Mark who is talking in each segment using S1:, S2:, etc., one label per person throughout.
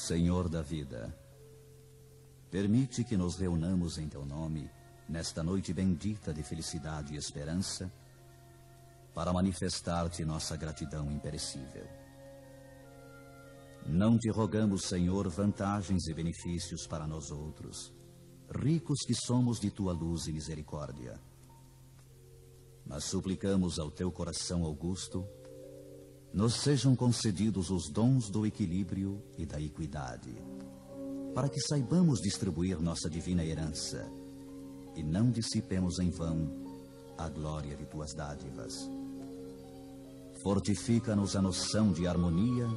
S1: Senhor da vida, permite que nos reunamos em Teu nome, nesta noite bendita de felicidade e esperança, para manifestar-te nossa gratidão imperecível. Não te rogamos, Senhor, vantagens e benefícios para nós outros, ricos que somos de Tua luz e misericórdia. Mas suplicamos ao Teu coração augusto, nos sejam concedidos os dons do equilíbrio e da equidade, para que saibamos distribuir nossa divina herança e não dissipemos em vão a glória de Tuas dádivas. Fortifica-nos a noção de harmonia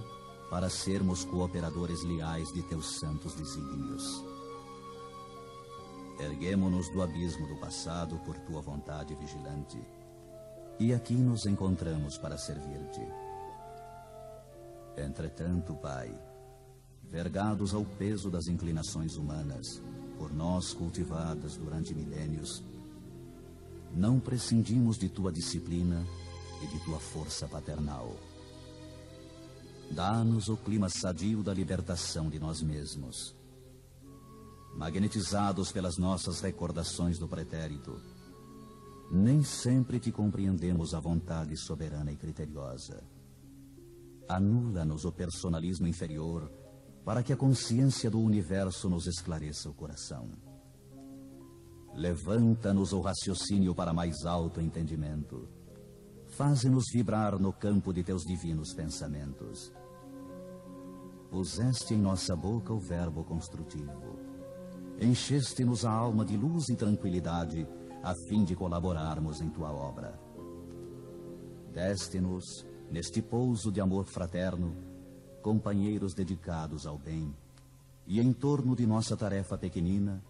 S1: para sermos cooperadores leais de Teus santos desígnios. Erguemo-nos do abismo do passado por Tua vontade vigilante, e aqui nos encontramos para servir-te. Entretanto, Pai, vergados ao peso das inclinações humanas, por nós cultivadas durante milênios, não prescindimos de Tua disciplina e de Tua força paternal. Dá-nos o clima sadio da libertação de nós mesmos. Magnetizados pelas nossas recordações do pretérito, nem sempre te compreendemos a vontade soberana e criteriosa. Anula-nos o personalismo inferior para que a consciência do universo nos esclareça o coração. Levanta-nos o raciocínio para mais alto entendimento. Faze-nos vibrar no campo de Teus divinos pensamentos. Puseste em nossa boca o verbo construtivo. Encheste-nos a alma de luz e tranquilidade a fim de colaborarmos em Tua obra. Deste-nos, neste pouso de amor fraterno, companheiros dedicados ao bem, e em torno de nossa tarefa pequenina,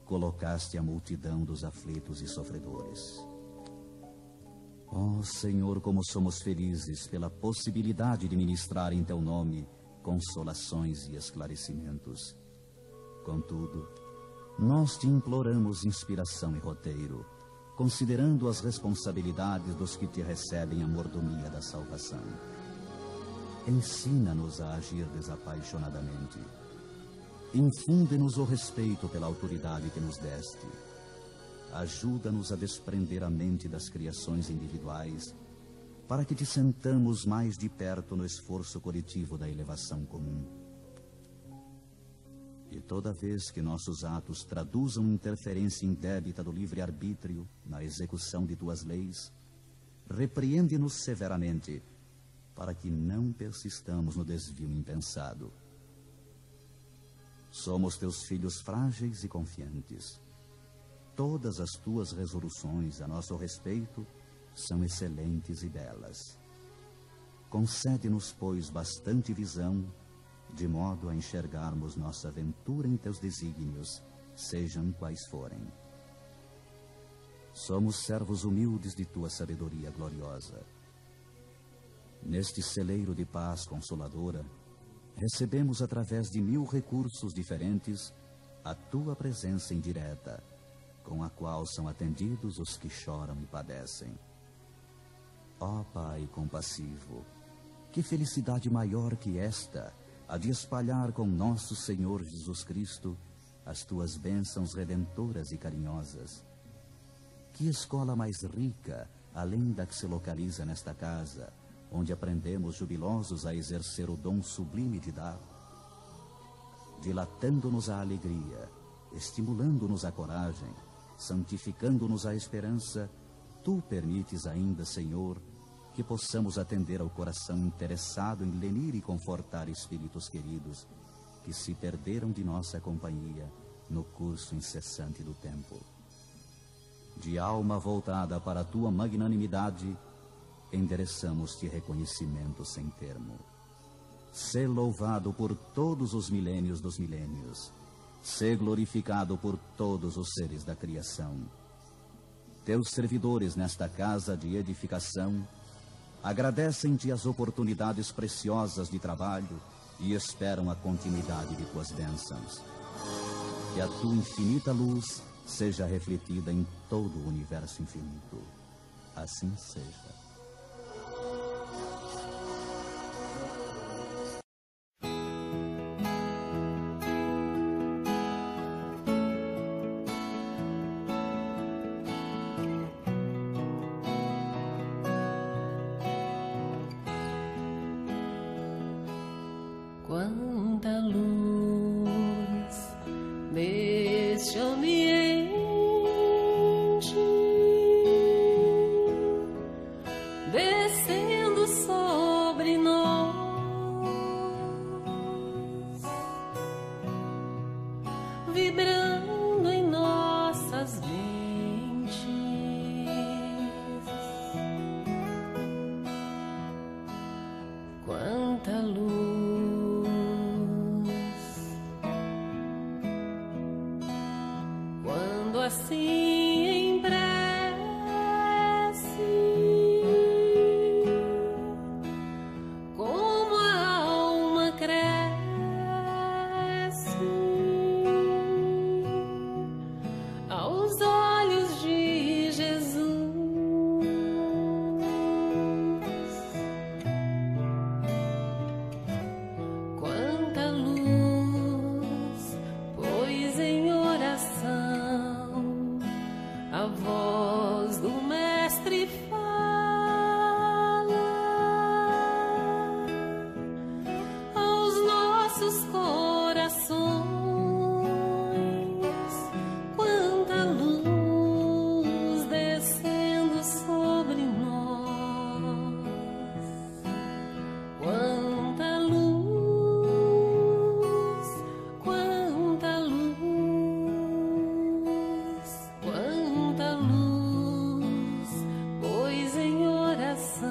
S1: colocaste a multidão dos aflitos e sofredores. Ó Senhor, como somos felizes pela possibilidade de ministrar em Teu nome consolações e esclarecimentos. Contudo, nós te imploramos inspiração e roteiro, considerando as responsabilidades dos que te recebem a mordomia da salvação. Ensina-nos a agir desapaixonadamente. Infunde-nos o respeito pela autoridade que nos deste. Ajuda-nos a desprender a mente das criações individuais, para que te sentamos mais de perto no esforço coletivo da elevação comum. E toda vez que nossos atos traduzam interferência indébita do livre-arbítrio na execução de Tuas leis, repreende-nos severamente, para que não persistamos no desvio impensado. Somos Teus filhos frágeis e confiantes. Todas as Tuas resoluções a nosso respeito são excelentes e belas. Concede-nos, pois, bastante visão, de modo a enxergarmos nossa aventura em Teus desígnios, sejam quais forem. Somos servos humildes de Tua sabedoria gloriosa. Neste celeiro de paz consoladora, recebemos através de 1000 recursos diferentes a Tua presença indireta, com a qual são atendidos os que choram e padecem. Ó Pai compassivo, que felicidade maior que esta, a de espalhar com nosso Senhor Jesus Cristo as Tuas bênçãos redentoras e carinhosas. Que escola mais rica, além da que se localiza nesta casa, onde aprendemos jubilosos a exercer o dom sublime de dar, dilatando-nos a alegria, estimulando-nos a coragem, santificando-nos a esperança, Tu permites ainda, Senhor, que possamos atender ao coração interessado em lenir e confortar espíritos queridos que se perderam de nossa companhia no curso incessante do tempo. De alma voltada para a Tua magnanimidade, endereçamos-te reconhecimento sem termo. Sê louvado por todos os milênios dos milênios. Sê glorificado por todos os seres da criação. Teus servidores nesta casa de edificação agradecem-te as oportunidades preciosas de trabalho e esperam a continuidade de Tuas bênçãos. Que a Tua infinita luz seja refletida em todo o universo infinito. Assim seja.
S2: Quanta luz neste ambiente, descendo sobre nós, vibrando em nossas mentes. Quanta luz quando assim em prece como a alma cresce aos olhos de Jesus. Quanta luz, pois em oração a voz do Mestre fala aos nossos corações. Quanta luz descendo sobre nós. Quanta luz, quanta luz, quanta luz, pois em oração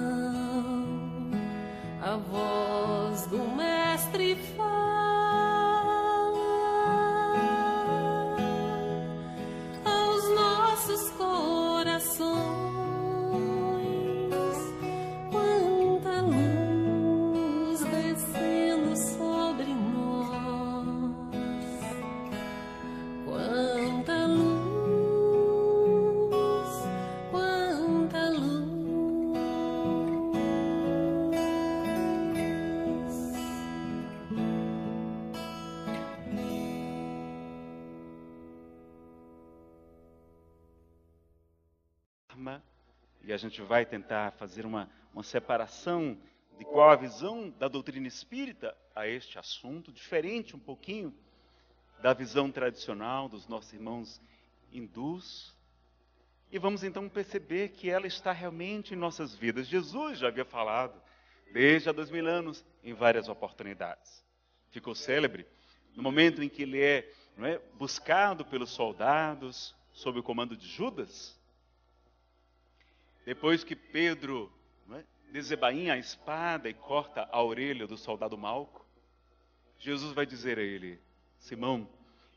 S2: a voz do Mestre fala aos nossos corações. Quanta luz descendo sobre nós. Quanta luz, quanta luz.
S3: E a gente vai tentar fazer uma separação de qual a visão da doutrina espírita a este assunto, diferente um pouquinho da visão tradicional dos nossos irmãos hindus. E vamos então perceber que ela está realmente em nossas vidas. Jesus já havia falado desde há 2000 anos em várias oportunidades. Ficou célebre no momento em que ele é buscado pelos soldados sob o comando de Judas. Depois que Pedro desembainha a espada e corta a orelha do soldado Malco, Jesus vai dizer a ele: Simão,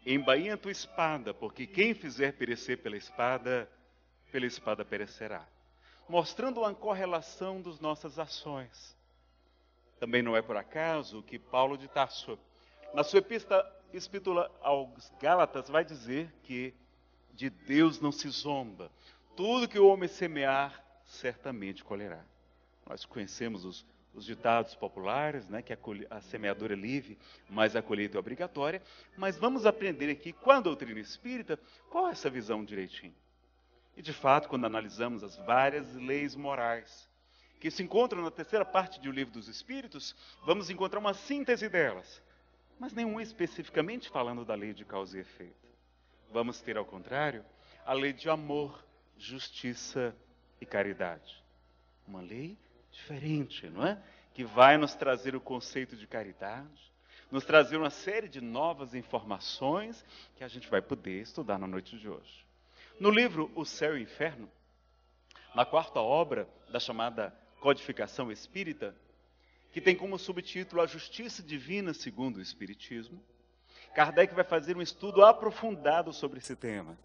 S3: embainha a tua espada, porque quem fizer perecer pela espada perecerá. Mostrando uma correlação das nossas ações. Também não é por acaso que Paulo de Tarso, na sua epístola aos Gálatas, vai dizer que de Deus não se zomba. Tudo que o homem semear, certamente colherá. Nós conhecemos os ditados populares, que a semeadura é livre, mas a colheita é obrigatória. Mas vamos aprender aqui, com a doutrina espírita, qual é essa visão direitinho. E de fato, quando analisamos as várias leis morais que se encontram na terceira parte do Livro dos Espíritos, vamos encontrar uma síntese delas, mas nenhuma especificamente falando da lei de causa e efeito. Vamos ter, ao contrário, a lei de amor, justiça e caridade. Uma lei diferente, não é? Que vai nos trazer o conceito de caridade, nos trazer uma série de novas informações que a gente vai poder estudar na noite de hoje. No livro O Céu e o Inferno, na quarta obra da chamada Codificação Espírita, que tem como subtítulo A Justiça Divina segundo o Espiritismo, Kardec vai fazer um estudo aprofundado sobre esse tema.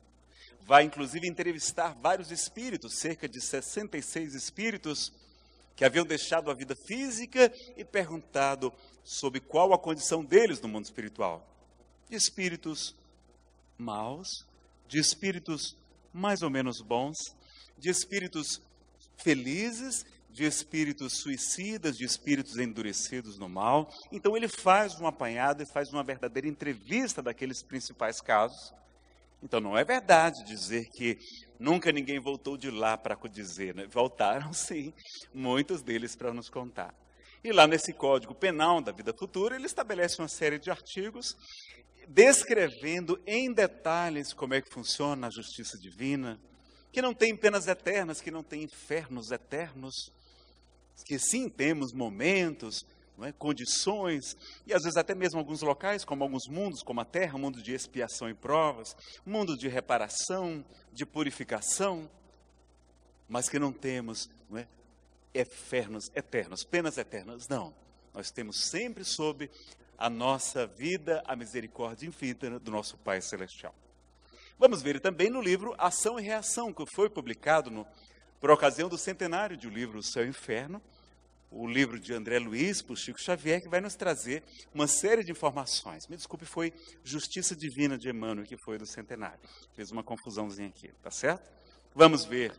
S3: Vai, inclusive, entrevistar vários espíritos, cerca de 66 espíritos, que haviam deixado a vida física e perguntado sobre qual a condição deles no mundo espiritual. De espíritos maus, de espíritos mais ou menos bons, de espíritos felizes, de espíritos suicidas, de espíritos endurecidos no mal. Então ele faz um apanhado e faz uma verdadeira entrevista daqueles principais casos. Então não é verdade dizer que nunca ninguém voltou de lá para dizer, né? Voltaram sim, muitos deles para nos contar. E lá nesse Código Penal da Vida Futura, ele estabelece uma série de artigos descrevendo em detalhes como é que funciona a justiça divina, que não tem penas eternas, que não tem infernos eternos, que sim temos momentos, não é, condições, e às vezes até mesmo alguns locais, como alguns mundos, como a Terra, mundo de expiação e provas, mundo de reparação, de purificação, mas que não temos, não é, infernos eternos, penas eternas, não. Nós temos sempre sob a nossa vida a misericórdia infinita do nosso Pai Celestial. Vamos ver também no livro Ação e Reação, que foi publicado por ocasião do centenário do livro O Céu e o Inferno, o livro de André Luiz, por Chico Xavier, que vai nos trazer uma série de informações. Me desculpe, foi Justiça Divina de Emmanuel, que foi do centenário. Fez uma confusãozinha aqui, tá certo? Vamos ver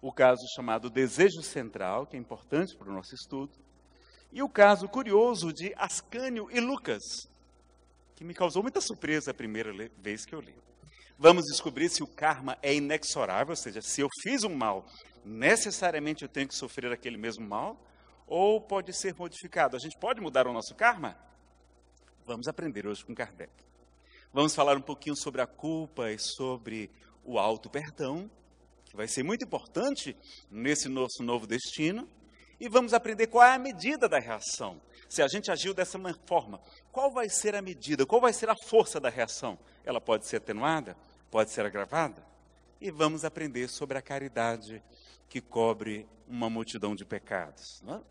S3: o caso chamado Desejo Central, que é importante para o nosso estudo, e o caso curioso de Ascânio e Lucas, que me causou muita surpresa a primeira vez que eu li. Vamos descobrir se o karma é inexorável, ou seja, se eu fiz um mal, necessariamente eu tenho que sofrer aquele mesmo mal, ou pode ser modificado. A gente pode mudar o nosso karma? Vamos aprender hoje com Kardec. Vamos falar um pouquinho sobre a culpa e sobre o auto-perdão, que vai ser muito importante nesse nosso novo destino. E vamos aprender qual é a medida da reação. Se a gente agiu dessa forma, qual vai ser a medida, qual vai ser a força da reação? Ela pode ser atenuada, pode ser agravada? E vamos aprender sobre a caridade que cobre uma multidão de pecados. Não é?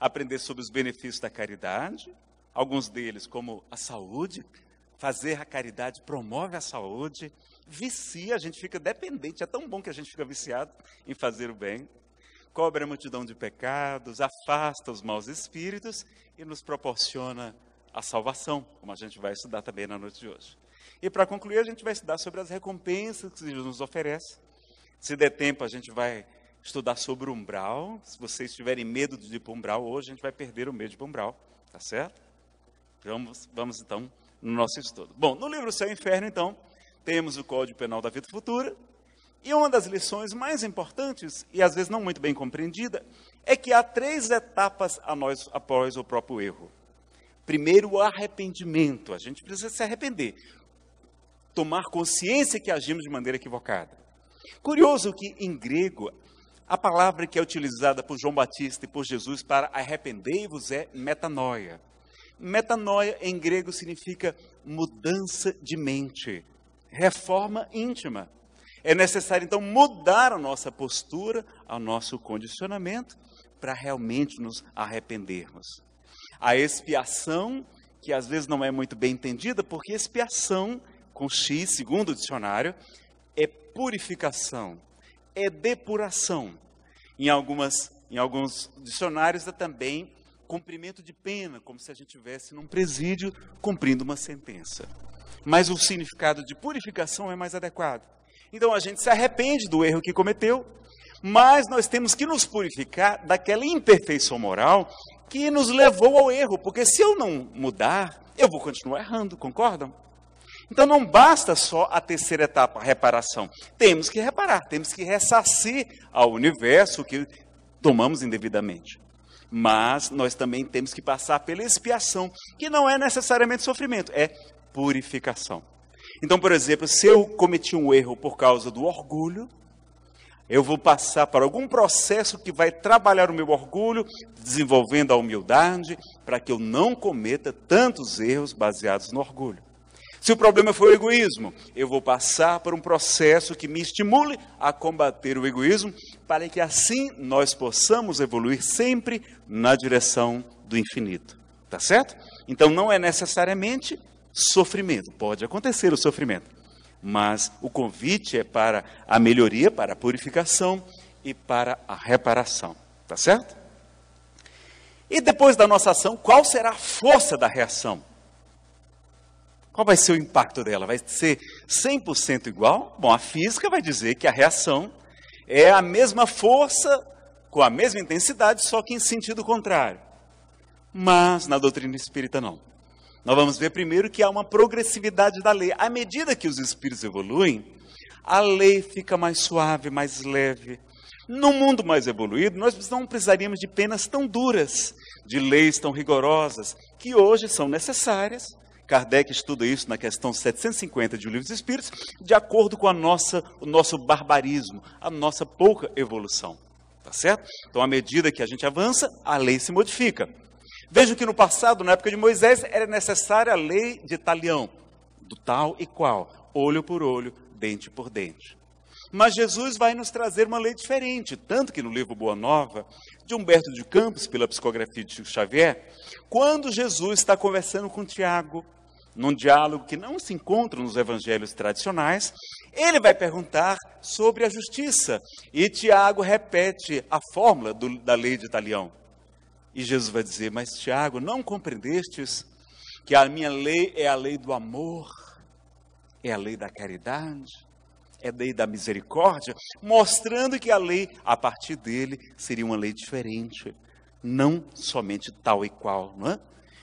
S3: Aprender sobre os benefícios da caridade, alguns deles como a saúde. Fazer a caridade promove a saúde, vicia, a gente fica dependente, é tão bom que a gente fica viciado em fazer o bem. Cobre a multidão de pecados, afasta os maus espíritos e nos proporciona a salvação, como a gente vai estudar também na noite de hoje. E para concluir, a gente vai estudar sobre as recompensas que Jesus nos oferece. Se der tempo, a gente vai estudar sobre o umbral. Se vocês tiverem medo de ir para o umbral hoje, a gente vai perder o medo de ir para o umbral, tá certo? Vamos então no nosso estudo. Bom, no livro Céu e Inferno, então, temos o Código Penal da Vida Futura. E uma das lições mais importantes, e às vezes não muito bem compreendida, é que há 3 etapas após o próprio erro. Primeiro, o arrependimento. A gente precisa se arrepender. Tomar consciência que agimos de maneira equivocada. Curioso que, em grego, a palavra que é utilizada por João Batista e por Jesus para arrependei-vos é metanoia. Metanoia, em grego, significa mudança de mente, reforma íntima. É necessário, então, mudar a nossa postura, o nosso condicionamento, para realmente nos arrependermos. A expiação, que às vezes não é muito bem entendida, porque expiação, com X, segundo o dicionário, é purificação, é depuração. Em alguns dicionários é também cumprimento de pena, como se a gente estivesse num presídio cumprindo uma sentença. Mas o significado de purificação é mais adequado. Então, a gente se arrepende do erro que cometeu, mas nós temos que nos purificar daquela imperfeição moral que nos levou ao erro, porque se eu não mudar, eu vou continuar errando, concordam? Então, não basta só a terceira etapa, a reparação. Temos que reparar, temos que ressarcir ao universo o que tomamos indevidamente. Mas nós também temos que passar pela expiação, que não é necessariamente sofrimento, é purificação. Então, por exemplo, se eu cometi um erro por causa do orgulho, eu vou passar por algum processo que vai trabalhar o meu orgulho, desenvolvendo a humildade, para que eu não cometa tantos erros baseados no orgulho. Se o problema foi o egoísmo, eu vou passar por um processo que me estimule a combater o egoísmo, para que assim nós possamos evoluir sempre na direção do infinito. Tá certo? Então, não é necessariamente sofrimento, pode acontecer o sofrimento, mas o convite é para a melhoria, para a purificação e para a reparação, tá certo? E depois da nossa ação, qual será a força da reação? Qual vai ser o impacto dela? Vai ser 100% igual? Bom, a física vai dizer que a reação é a mesma força, com a mesma intensidade, só que em sentido contrário. Mas na doutrina espírita não. Nós vamos ver primeiro que há uma progressividade da lei. À medida que os espíritos evoluem, a lei fica mais suave, mais leve. No mundo mais evoluído, nós não precisaríamos de penas tão duras. de leis tão rigorosas, que hoje são necessárias. Kardec estuda isso na questão 750 de O Livro dos Espíritos, de acordo com o nosso barbarismo, a nossa pouca evolução. Tá certo? Então, à medida que a gente avança, a lei se modifica. Vejam que no passado, na época de Moisés, era necessária a lei de talião, do tal e qual, olho por olho, dente por dente. Mas Jesus vai nos trazer uma lei diferente, tanto que no livro Boa Nova, de Humberto de Campos, pela psicografia de Chico Xavier, quando Jesus está conversando com Tiago, num diálogo que não se encontra nos evangelhos tradicionais, ele vai perguntar sobre a justiça. E Tiago repete a fórmula da lei de talião. E Jesus vai dizer, mas Tiago, não compreendestes que a minha lei é a lei do amor, é a lei da caridade, é a lei da misericórdia, mostrando que a lei, a partir dele, seria uma lei diferente, não somente tal e qual, não é?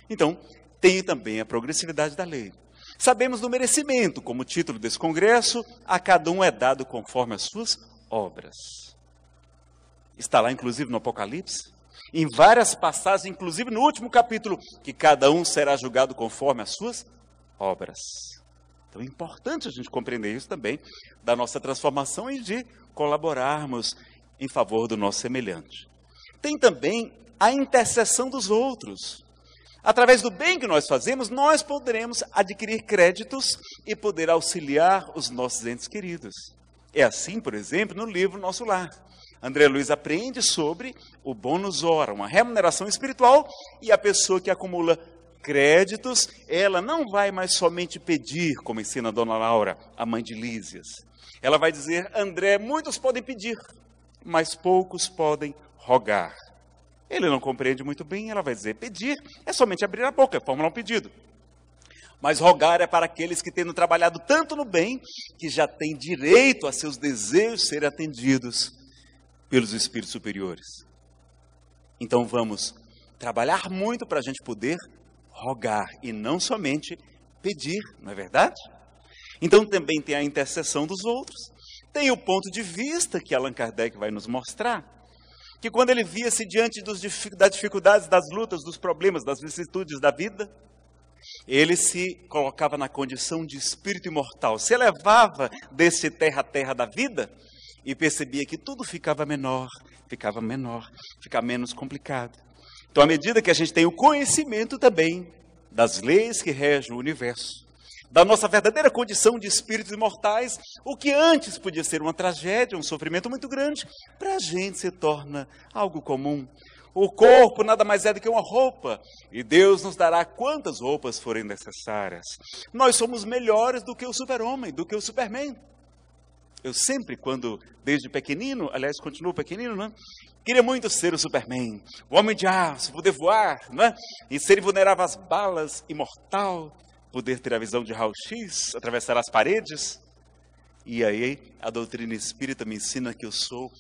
S3: Então, tem também a progressividade da lei. Sabemos do merecimento, como título desse congresso, a cada um é dado conforme as suas obras. Está lá, inclusive, no Apocalipse, em várias passagens, inclusive no último capítulo, que cada um será julgado conforme as suas obras. Então é importante a gente compreender isso também, da nossa transformação e de colaborarmos em favor do nosso semelhante. Tem também a intercessão dos outros. Através do bem que nós fazemos, nós poderemos adquirir créditos e poder auxiliar os nossos entes queridos. É assim, por exemplo, no livro Nosso Lar. André Luiz aprende sobre o bônus hora, uma remuneração espiritual, e a pessoa que acumula créditos, ela não vai mais somente pedir, como ensina a dona Laura, a mãe de Lísias. Ela vai dizer, André, muitos podem pedir, mas poucos podem rogar. Ele não compreende muito bem, ela vai dizer, pedir é somente abrir a boca, formular um pedido. Mas rogar é para aqueles que tendo trabalhado tanto no bem, que já têm direito a seus desejos serem atendidos pelos espíritos superiores. Então vamos trabalhar muito para a gente poder rogar e não somente pedir, não é verdade? Então também tem a intercessão dos outros, tem o ponto de vista que Allan Kardec vai nos mostrar, que quando ele via-se diante das dificuldades, das lutas, dos problemas, das vicissitudes da vida, ele se colocava na condição de espírito imortal, se elevava desse terra a terra da vida e percebia que tudo ficava menor, ficava menos complicado. Então, à medida que a gente tem o conhecimento também das leis que regem o universo, da nossa verdadeira condição de espíritos imortais, o que antes podia ser uma tragédia, um sofrimento muito grande, para a gente se torna algo comum. O corpo nada mais é do que uma roupa, e Deus nos dará quantas roupas forem necessárias. Nós somos melhores do que o super-homem, do que o Superman. Eu sempre, desde pequenino, aliás, continuo pequenino, né? Queria muito ser o Superman, o homem de aço, poder voar, né? E ser invulnerável às balas, imortal, poder ter a visão de raio-x, atravessar as paredes. E aí a doutrina espírita me ensina que eu sou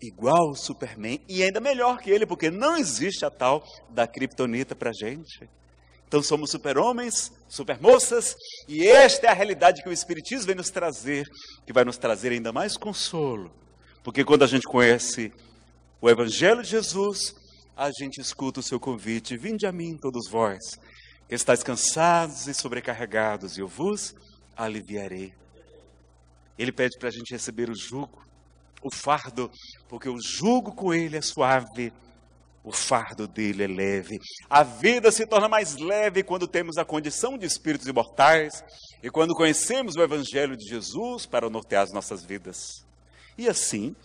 S3: igual ao Superman e ainda melhor que ele, porque não existe a tal da criptonita para a gente. Então somos super-homens, super-moças, e esta é a realidade que o Espiritismo vem nos trazer, que vai nos trazer ainda mais consolo. Porque quando a gente conhece o Evangelho de Jesus, a gente escuta o seu convite, vinde a mim todos vós, que estáis cansados e sobrecarregados, e eu vos aliviarei. Ele pede para a gente receber o jugo, o fardo, porque o jugo com ele é suave, o fardo dele é leve. A vida se torna mais leve quando temos a condição de espíritos imortais e quando conhecemos o Evangelho de Jesus para nortear as nossas vidas. E assim,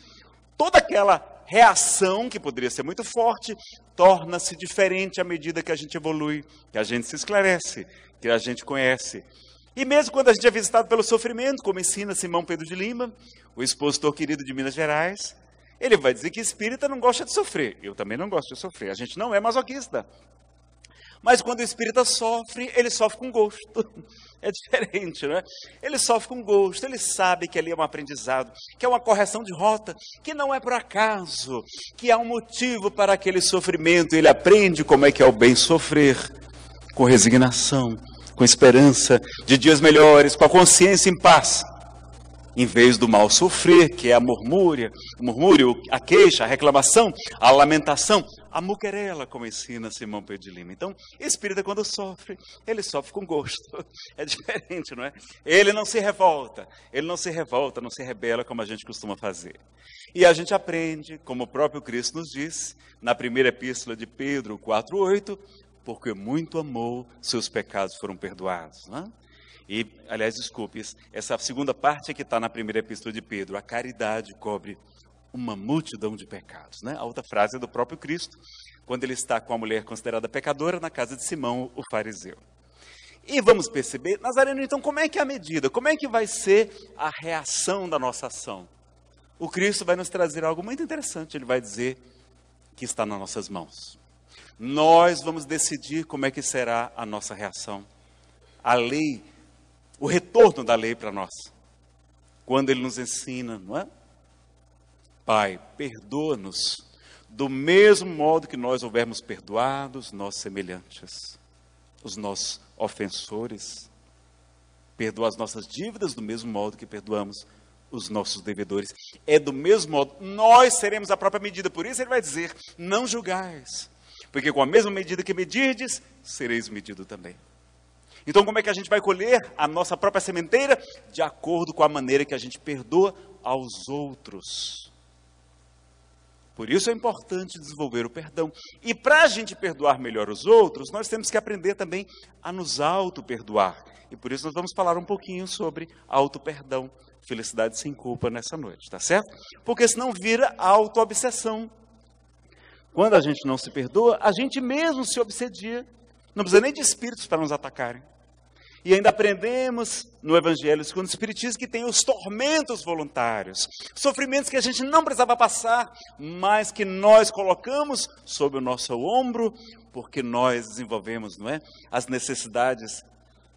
S3: toda aquela reação, que poderia ser muito forte, torna-se diferente à medida que a gente evolui, que a gente se esclarece, que a gente conhece. E mesmo quando a gente é visitado pelo sofrimento, como ensina Simão Pedro de Lima, o expositor querido de Minas Gerais, ele vai dizer que espírita não gosta de sofrer. Eu também não gosto de sofrer, a gente não é masoquista. Mas quando o espírita sofre, ele sofre com gosto. É diferente, não é? Ele sofre com gosto, ele sabe que ali é um aprendizado, que é uma correção de rota, que não é por acaso, que há um motivo para aquele sofrimento. Ele aprende como é que é o bem sofrer, com resignação, com esperança de dias melhores, com a consciência em paz, em vez do mal sofrer, que é a murmúrio, a queixa, a reclamação, a lamentação, a muquerela, como ensina Simão Pedro de Lima. Então, espírita, quando sofre, ele sofre com gosto. É diferente, não é? Ele não se revolta, não se rebela como a gente costuma fazer. E a gente aprende, como o próprio Cristo nos diz, na primeira epístola de Pedro 4:8, porque muito amou, seus pecados foram perdoados. Não é? E, aliás, desculpe, essa segunda parte é que está na primeira epístola de Pedro, a caridade cobre uma multidão de pecados. Né? A outra frase é do próprio Cristo, quando ele está com a mulher considerada pecadora na casa de Simão, o fariseu. E vamos perceber, Nazareno, então, como é que é a medida? Como é que vai ser a reação da nossa ação? O Cristo vai nos trazer algo muito interessante, ele vai dizer que está nas nossas mãos. Nós vamos decidir como é que será a nossa reação. A lei, o retorno da lei para nós. Quando ele nos ensina, não é? Pai, perdoa-nos do mesmo modo que nós houvermos perdoado os nossos semelhantes, os nossos ofensores. Perdoa as nossas dívidas do mesmo modo que perdoamos os nossos devedores. É do mesmo modo, nós seremos a própria medida. Por isso ele vai dizer, não julgais, porque com a mesma medida que medirdes, sereis medido também. Então como é que a gente vai colher a nossa própria sementeira? De acordo com a maneira que a gente perdoa aos outros. Por isso é importante desenvolver o perdão. E para a gente perdoar melhor os outros, nós temos que aprender também a nos auto-perdoar. E por isso nós vamos falar um pouquinho sobre auto-perdão. Felicidade sem culpa nessa noite, tá certo? Porque senão vira auto-obsessão. Quando a gente não se perdoa, a gente mesmo se obsedia. Não precisa nem de espíritos para nos atacarem. E ainda aprendemos no Evangelho segundo o Espiritismo que tem os tormentos voluntários, sofrimentos que a gente não precisava passar, mas que nós colocamos sob o nosso ombro, porque nós desenvolvemos, não é, as necessidades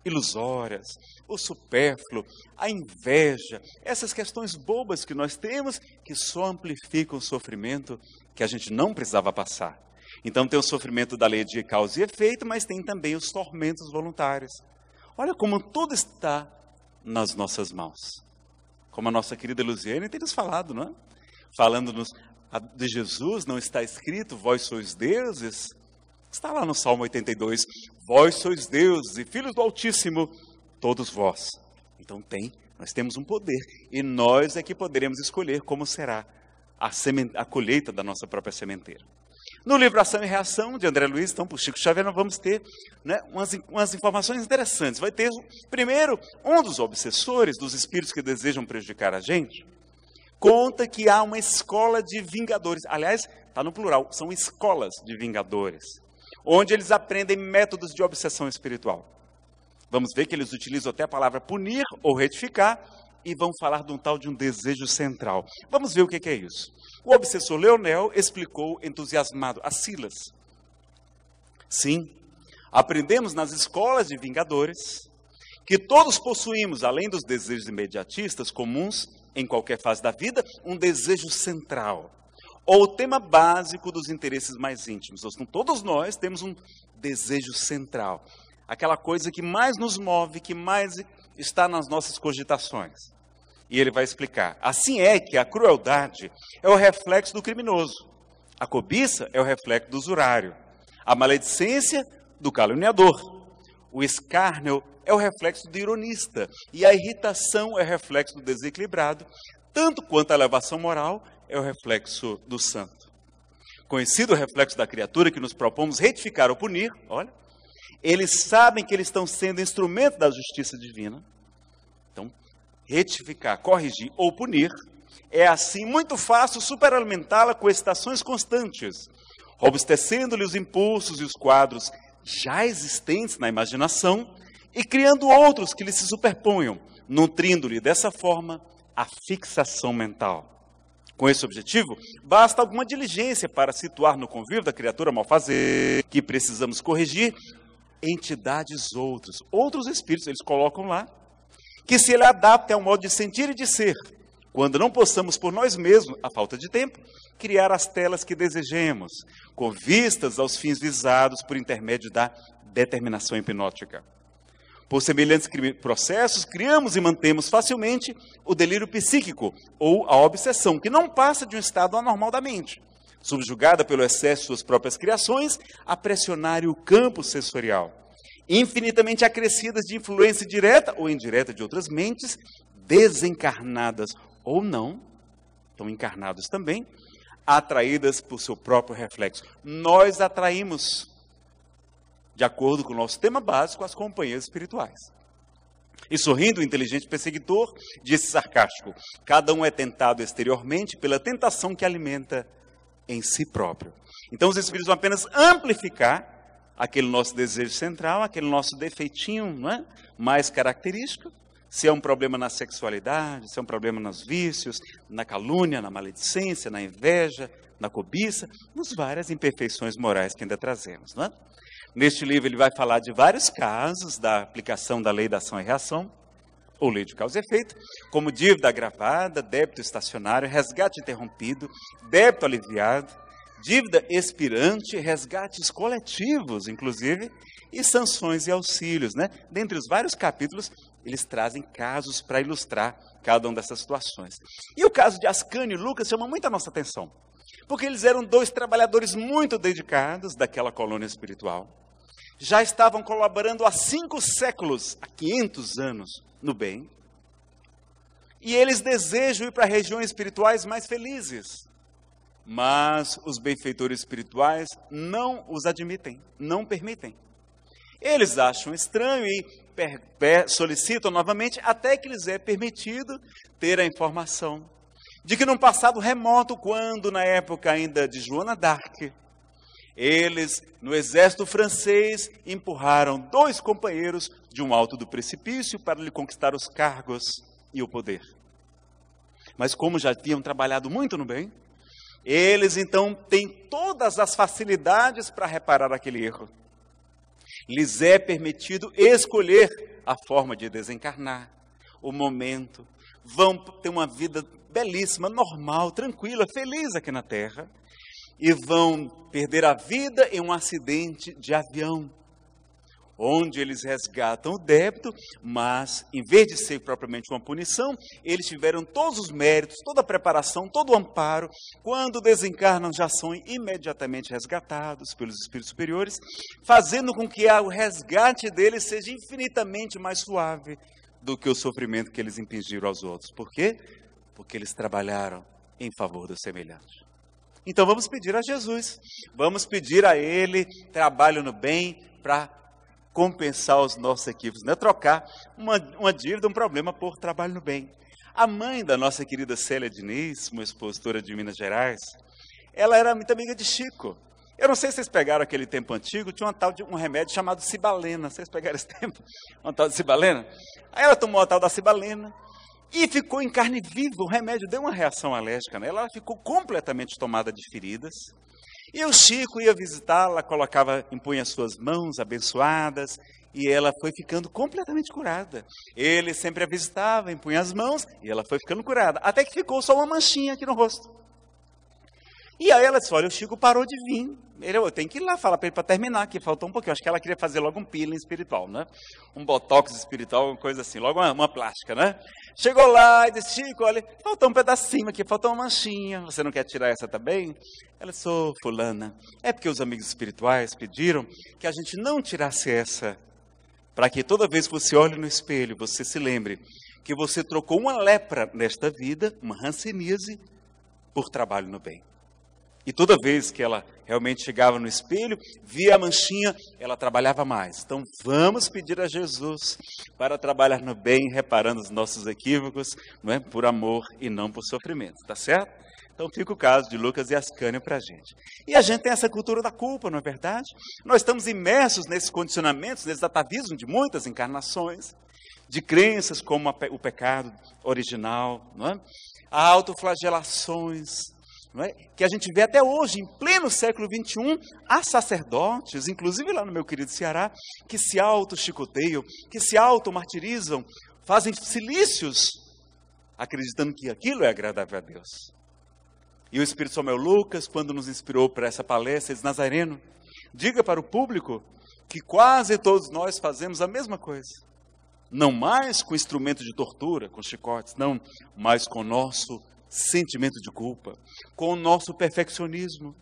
S3: ilusórias, o supérfluo, a inveja, essas questões bobas que nós temos, que só amplificam o sofrimento que a gente não precisava passar. Então tem o sofrimento da lei de causa e efeito, mas tem também os tormentos voluntários. Olha como tudo está nas nossas mãos. Como a nossa querida Luziane tem nos falado, não é? Falando-nos de Jesus, não está escrito, vós sois deuses? Está lá no Salmo 82, vós sois deuses e filhos do Altíssimo, todos vós. Então nós temos um poder e nós é que poderemos escolher como será a colheita da nossa própria sementeira. No livro Ação e Reação, de André Luiz, então, por Chico Xavier, nós vamos ter, né, umas informações interessantes. Vai ter, primeiro, um dos obsessores, dos espíritos que desejam prejudicar a gente, conta que há uma escola de vingadores. Aliás, está no plural, são escolas de vingadores, onde eles aprendem métodos de obsessão espiritual. Vamos ver que eles utilizam até a palavra punir ou retificar, e vão falar de um tal de um desejo central. Vamos ver o que é isso. O obsessor Leonel explicou entusiasmado a Silas. Sim, aprendemos nas escolas de vingadores que todos possuímos, além dos desejos imediatistas comuns em qualquer fase da vida, um desejo central, ou o tema básico dos interesses mais íntimos. Então, todos nós temos um desejo central, aquela coisa que mais nos move, que mais está nas nossas cogitações. E ele vai explicar. Assim é que a crueldade é o reflexo do criminoso. A cobiça é o reflexo do usurário. A maledicência, do caluniador. O escárnio é o reflexo do ironista. E a irritação é o reflexo do desequilibrado. Tanto quanto a elevação moral é o reflexo do santo. Conhecido o reflexo da criatura que nos propomos retificar ou punir, olha, eles sabem que eles estão sendo instrumento da justiça divina. Então, retificar, corrigir ou punir, é assim muito fácil superalimentá-la com excitações constantes, robustecendo-lhe os impulsos e os quadros já existentes na imaginação e criando outros que lhe se superponham, nutrindo-lhe dessa forma a fixação mental. Com esse objetivo, basta alguma diligência para situar no convívio da criatura malfazer, que precisamos corrigir, entidades outros espíritos, eles colocam lá, que se ele adapte ao modo de sentir e de ser, quando não possamos por nós mesmos, a falta de tempo, criar as telas que desejemos, com vistas aos fins visados por intermédio da determinação hipnótica. Por semelhantes processos, criamos e mantemos facilmente o delírio psíquico, ou a obsessão, que não passa de um estado anormal da mente, subjugada pelo excesso de suas próprias criações, a pressionarem o campo sensorial, infinitamente acrescidas de influência direta ou indireta de outras mentes, desencarnadas ou não, estão encarnados também, atraídas por seu próprio reflexo. Nós atraímos, de acordo com o nosso tema básico, as companhias espirituais. E sorrindo, o inteligente perseguidor disse sarcástico: cada um é tentado exteriormente pela tentação que alimenta em si próprio. Então os espíritos vão apenas amplificar aquele nosso desejo central, aquele nosso defeitinho, não é? Mais característico. Se é um problema na sexualidade, se é um problema nos vícios, na calúnia, na maledicência, na inveja, na cobiça, nas várias imperfeições morais que ainda trazemos, não é? Neste livro ele vai falar de vários casos da aplicação da lei da ação e reação, ou lei de causa e efeito, como dívida agravada, débito estacionário, resgate interrompido, débito aliviado, dívida expirante, resgates coletivos, inclusive, e sanções e auxílios, né? Dentre os vários capítulos, eles trazem casos para ilustrar cada uma dessas situações. E o caso de Ascânio e Lucas chama muito a nossa atenção, porque eles eram dois trabalhadores muito dedicados daquela colônia espiritual. Já estavam colaborando há 5 séculos, há 500 anos, no bem. E eles desejam ir para regiões espirituais mais felizes. Mas os benfeitores espirituais não os admitem, não permitem. Eles acham estranho e solicitam novamente até que lhes é permitido ter a informação de que num passado remoto, quando na época ainda de Joana d'Arc, eles, no exército francês, empurraram 2 companheiros de um alto do precipício para lhe conquistar os cargos e o poder. Mas como já haviam trabalhado muito no bem, eles então têm todas as facilidades para reparar aquele erro. Lhes é permitido escolher a forma de desencarnar, o momento. Vão ter uma vida belíssima, normal, tranquila, feliz aqui na Terra. E vão perder a vida em um acidente de avião, onde eles resgatam o débito, mas, em vez de ser propriamente uma punição, eles tiveram todos os méritos, toda a preparação, todo o amparo. Quando desencarnam, já são imediatamente resgatados pelos espíritos superiores, fazendo com que o resgate deles seja infinitamente mais suave do que o sofrimento que eles impingiram aos outros. Por quê? Porque eles trabalharam em favor do semelhante. Então vamos pedir a Jesus, vamos pedir a Ele trabalho no bem para compensar os nossos equívocos, não é trocar uma dívida, um problema por trabalho no bem. A mãe da nossa querida Célia Diniz, uma expositora de Minas Gerais, ela era muito amiga de Chico. Eu não sei se vocês pegaram aquele tempo antigo, tinha um remédio chamado cibalena. Vocês pegaram esse tempo? Uma tal de cibalena? Aí ela tomou a tal da cibalena e ficou em carne viva. O remédio deu uma reação alérgica nela, ela ficou completamente tomada de feridas. E o Chico ia visitá-la, impunha suas mãos abençoadas, e ela foi ficando completamente curada. Ele sempre a visitava, impunha as mãos, e ela foi ficando curada, até que ficou só uma manchinha aqui no rosto. E aí ela disse: olha, o Chico parou de vir. Eu tenho que ir lá falar para ele para terminar, que faltou um pouquinho. Acho que ela queria fazer logo um peeling espiritual, né? Um botox espiritual, uma coisa assim, logo uma plástica, né? Chegou lá e disse: Chico, olha, faltou um pedacinho aqui, faltou uma manchinha. Você não quer tirar essa também? Ela disse: ô, fulana, é porque os amigos espirituais pediram que a gente não tirasse essa, para que toda vez que você olhe no espelho, você se lembre que você trocou uma lepra nesta vida, uma hanseníase, por trabalho no bem. E toda vez que ela realmente chegava no espelho, via a manchinha, ela trabalhava mais. Então vamos pedir a Jesus para trabalhar no bem, reparando os nossos equívocos, não é? Por amor e não por sofrimento, tá certo? Então fica o caso de Lucas e Ascânio para a gente. E a gente tem essa cultura da culpa, não é verdade? Nós estamos imersos nesses condicionamentos, nesse atavismo de muitas encarnações, de crenças como o pecado original, não é? Há autoflagelações, não é? Que a gente vê até hoje, em pleno século XXI, há sacerdotes, inclusive lá no meu querido Ceará, que se auto-chicoteiam, que se auto-martirizam, fazem cilícios, acreditando que aquilo é agradável a Deus. E o Espírito Samuel Lucas, quando nos inspirou para essa palestra, diz: Nazareno, diga para o público que quase todos nós fazemos a mesma coisa. Não mais com instrumento de tortura, com chicotes, não, mas com o nosso sentimento de culpa com o nosso perfeccionismo,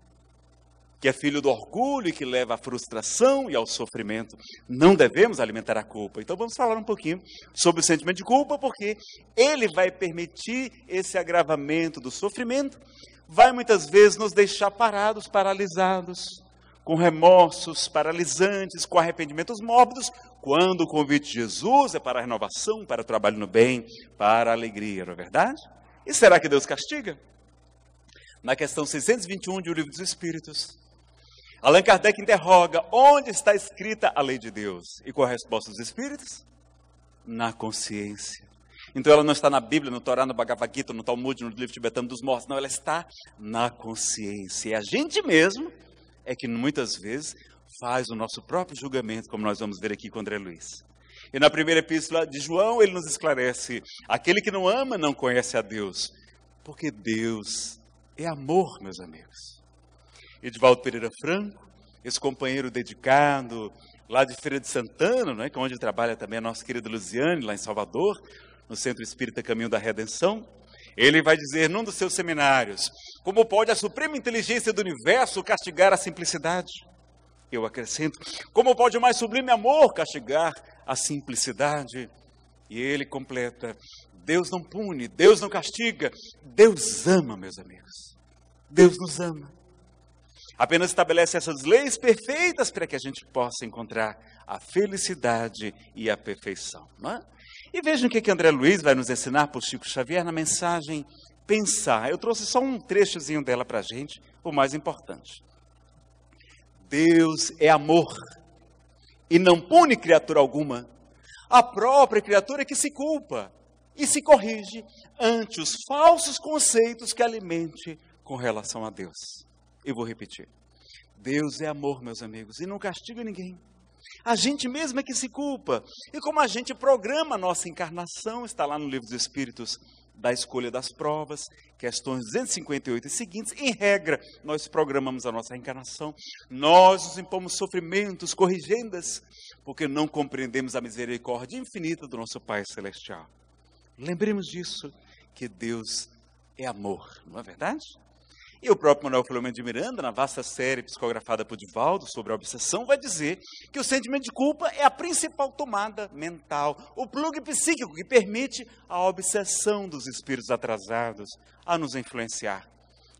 S3: que é filho do orgulho e que leva à frustração e ao sofrimento. Não devemos alimentar a culpa. Então vamos falar um pouquinho sobre o sentimento de culpa, porque ele vai permitir esse agravamento do sofrimento, vai muitas vezes nos deixar parados, paralisados, com remorsos paralisantes, com arrependimentos mórbidos, quando o convite de Jesus é para a renovação, para o trabalho no bem, para a alegria, não é verdade? E será que Deus castiga? Na questão 621 de O Livro dos Espíritos, Allan Kardec interroga onde está escrita a lei de Deus. E qual a resposta dos Espíritos? Na consciência. Então ela não está na Bíblia, no Torá, no Bhagavad Gita, no Talmud, no livro tibetano dos mortos. Não, ela está na consciência. E a gente mesmo é que muitas vezes faz o nosso próprio julgamento, como nós vamos ver aqui com André Luiz. E na primeira epístola de João, ele nos esclarece: aquele que não ama não conhece a Deus, porque Deus é amor, meus amigos. Edivaldo Pereira Franco, esse companheiro dedicado lá de Feira de Santana, né, que é onde trabalha também a nossa querida Luziane, lá em Salvador, no Centro Espírita Caminho da Redenção, ele vai dizer num dos seus seminários: como pode a suprema inteligência do universo castigar a simplicidade? Eu acrescento: como pode o mais sublime amor castigar a simplicidade? E ele completa: Deus não pune, Deus não castiga, Deus ama, meus amigos. Deus nos ama. Apenas estabelece essas leis perfeitas para que a gente possa encontrar a felicidade e a perfeição, não é? E vejam o que André Luiz vai nos ensinar por Chico Xavier na mensagem Pensar. Eu trouxe só um trechozinho dela para a gente, o mais importante. Deus é amor e não pune criatura alguma. A própria criatura é que se culpa e se corrige ante os falsos conceitos que alimente com relação a Deus. Eu vou repetir. Deus é amor, meus amigos, e não castiga ninguém. A gente mesmo é que se culpa. E como a gente programa a nossa encarnação, está lá no Livro dos Espíritos, da escolha das provas, questões 258 e seguintes, em regra, nós programamos a nossa reencarnação, nós nos impomos sofrimentos, corrigendas, porque não compreendemos a misericórdia infinita do nosso Pai Celestial. Lembremos disso, que Deus é amor, não é verdade? E o próprio Manuel Filomeno de Miranda, na vasta série psicografada por Divaldo sobre a obsessão, vai dizer que o sentimento de culpa é a principal tomada mental, o plugue psíquico que permite a obsessão dos espíritos atrasados a nos influenciar.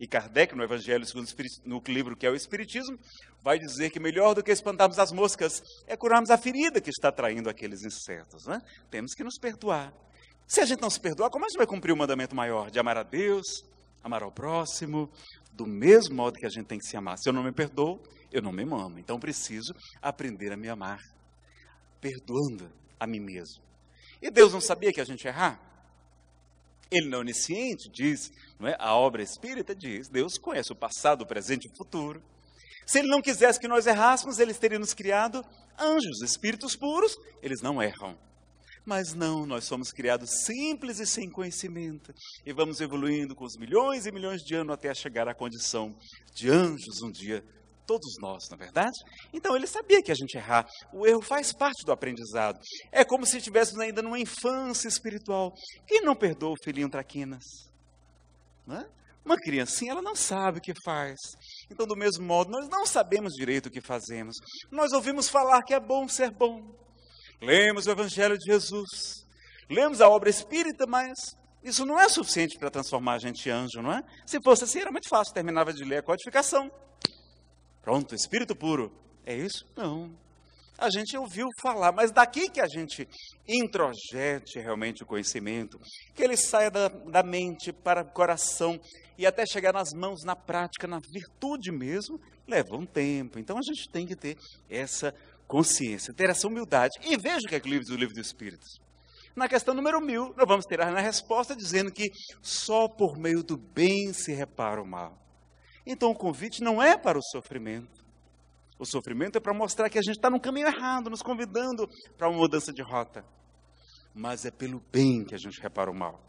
S3: E Kardec, no Evangelho segundo o Espírito, no livro que é o Espiritismo, vai dizer que melhor do que espantarmos as moscas é curarmos a ferida que está atraindo aqueles insetos, né? Temos que nos perdoar. Se a gente não se perdoar, como a gente vai cumprir o mandamento maior de amar a Deus, amar ao próximo, do mesmo modo que a gente tem que se amar? Se eu não me perdoo, eu não me amo. Então preciso aprender a me amar, perdoando a mim mesmo. E Deus não sabia que a gente ia errar? Ele não é onisciente, diz, não é? A obra espírita diz, Deus conhece o passado, o presente e o futuro. Se Ele não quisesse que nós errássemos, Ele teria nos criado anjos, espíritos puros, eles não erram. Mas não, nós somos criados simples e sem conhecimento. E vamos evoluindo com os milhões e milhões de anos até chegar à condição de anjos um dia, todos nós, não é verdade? Então ele sabia que a gente ia errar. O erro faz parte do aprendizado. É como se estivéssemos ainda numa infância espiritual. Quem não perdoa o filhinho traquinas? Não é? Uma criancinha, ela não sabe o que faz. Então, do mesmo modo, nós não sabemos direito o que fazemos. Nós ouvimos falar que é bom ser bom. Lemos o Evangelho de Jesus, lemos a obra espírita, mas isso não é suficiente para transformar a gente em anjo, não é? Se fosse assim, era muito fácil, terminava de ler a codificação. Pronto, espírito puro. É isso? Não. A gente ouviu falar, mas daqui que a gente introjete realmente o conhecimento, que ele saia da mente para o coração e até chegar nas mãos, na prática, na virtude mesmo, leva um tempo. Então a gente tem que ter essa consciência, ter essa humildade. E veja o que é o livro dos Espíritos. Na questão número 1000, nós vamos ter na resposta dizendo que só por meio do bem se repara o mal. Então o convite não é para o sofrimento. O sofrimento é para mostrar que a gente está no caminho errado, nos convidando para uma mudança de rota. Mas é pelo bem que a gente repara o mal.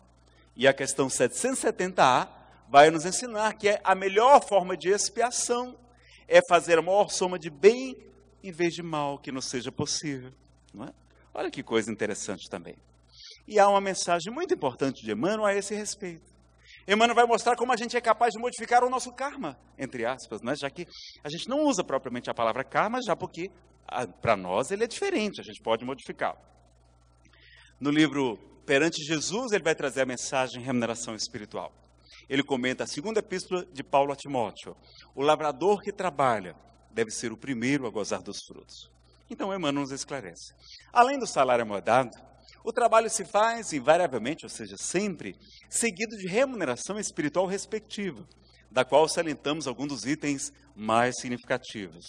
S3: E a questão 770A vai nos ensinar que a melhor forma de expiação é fazer a maior soma de bem em vez de mal, que não seja possível. Não é? Olha que coisa interessante também. E há uma mensagem muito importante de Emmanuel a esse respeito. Emmanuel vai mostrar como a gente é capaz de modificar o nosso karma, entre aspas, né? Já que a gente não usa propriamente a palavra karma, já porque para nós ele é diferente, a gente pode modificá-lo. No livro Perante Jesus, ele vai trazer a mensagem remuneração espiritual. Ele comenta a segunda epístola de Paulo a Timóteo. O lavrador que trabalha deve ser o primeiro a gozar dos frutos. Então, Emmanuel nos esclarece. Além do salário amodado, o trabalho se faz invariavelmente, ou seja, sempre, seguido de remuneração espiritual respectiva, da qual salientamos alguns dos itens mais significativos.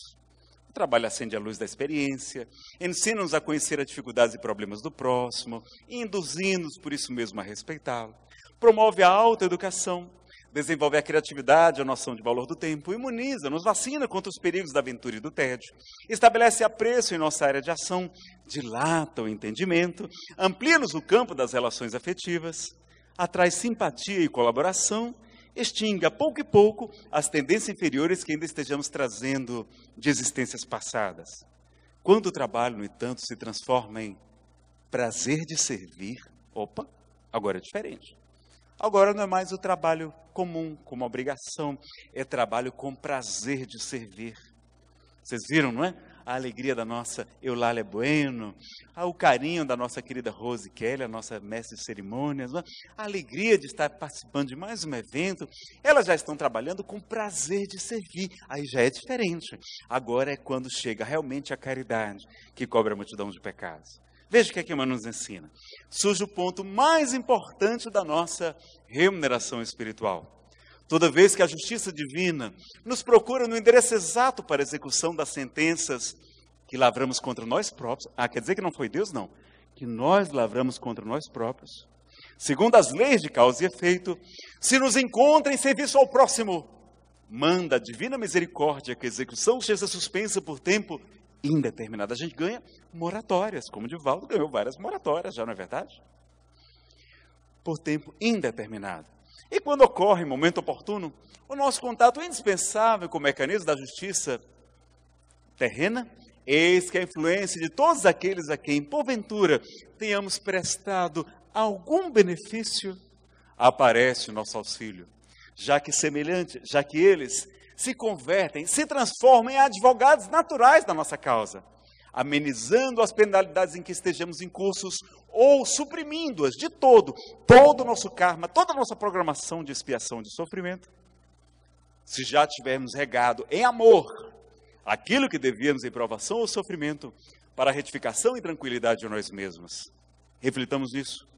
S3: O trabalho acende a luz da experiência, ensina-nos a conhecer as dificuldades e problemas do próximo, induzindo-nos por isso mesmo a respeitá-lo. Promove a autoeducação, desenvolve a criatividade, a noção de valor do tempo, imuniza, nos vacina contra os perigos da aventura e do tédio, estabelece apreço em nossa área de ação, dilata o entendimento, amplia-nos o campo das relações afetivas, atrai simpatia e colaboração, extinga pouco e pouco as tendências inferiores que ainda estejamos trazendo de existências passadas. Quando o trabalho, no entanto, se transforma em prazer de servir, opa, agora é diferente. Agora não é mais o trabalho comum, como obrigação, é trabalho com prazer de servir. Vocês viram, não é? A alegria da nossa Eulália Bueno, o carinho da nossa querida Rose Kelly, a nossa mestre de cerimônias, não é? A alegria de estar participando de mais um evento. Elas já estão trabalhando com prazer de servir, aí já é diferente. Agora é quando chega realmente a caridade, que cobre a multidão de pecados. Veja o que Emmanuel nos ensina. Surge o ponto mais importante da nossa remuneração espiritual. Toda vez que a justiça divina nos procura no endereço exato para a execução das sentenças que lavramos contra nós próprios, quer dizer que não foi Deus? Não. Que nós lavramos contra nós próprios. Segundo as leis de causa e efeito, se nos encontra em serviço ao próximo, manda a divina misericórdia que a execução seja suspensa por tempo indeterminado. A gente ganha moratórias, como Divaldo ganhou várias moratórias, já não é verdade? Por tempo indeterminado. E quando ocorre, em momento oportuno, o nosso contato indispensável com o mecanismo da justiça terrena, eis que a influência de todos aqueles a quem, porventura, tenhamos prestado algum benefício, aparece o nosso auxílio, já que eles se convertem, se transformam em advogados naturais da nossa causa, amenizando as penalidades em que estejamos incursos ou suprimindo-as de todo o nosso karma, toda a nossa programação de expiação de sofrimento. Se já tivermos regado em amor aquilo que devíamos em provação ou sofrimento para a retificação e tranquilidade de nós mesmos. Reflitamos nisso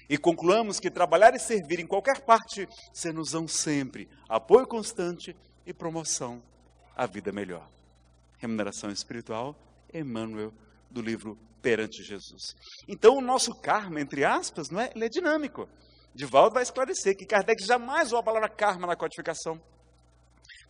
S3: e concluamos que trabalhar e servir em qualquer parte ser-nos-ão sempre apoio constante e promoção à vida melhor. Remuneração espiritual, Emmanuel, do livro Perante Jesus. Então, o nosso karma, entre aspas, não é? Ele é dinâmico. Divaldo vai esclarecer que Kardec jamais usou a palavra karma na codificação.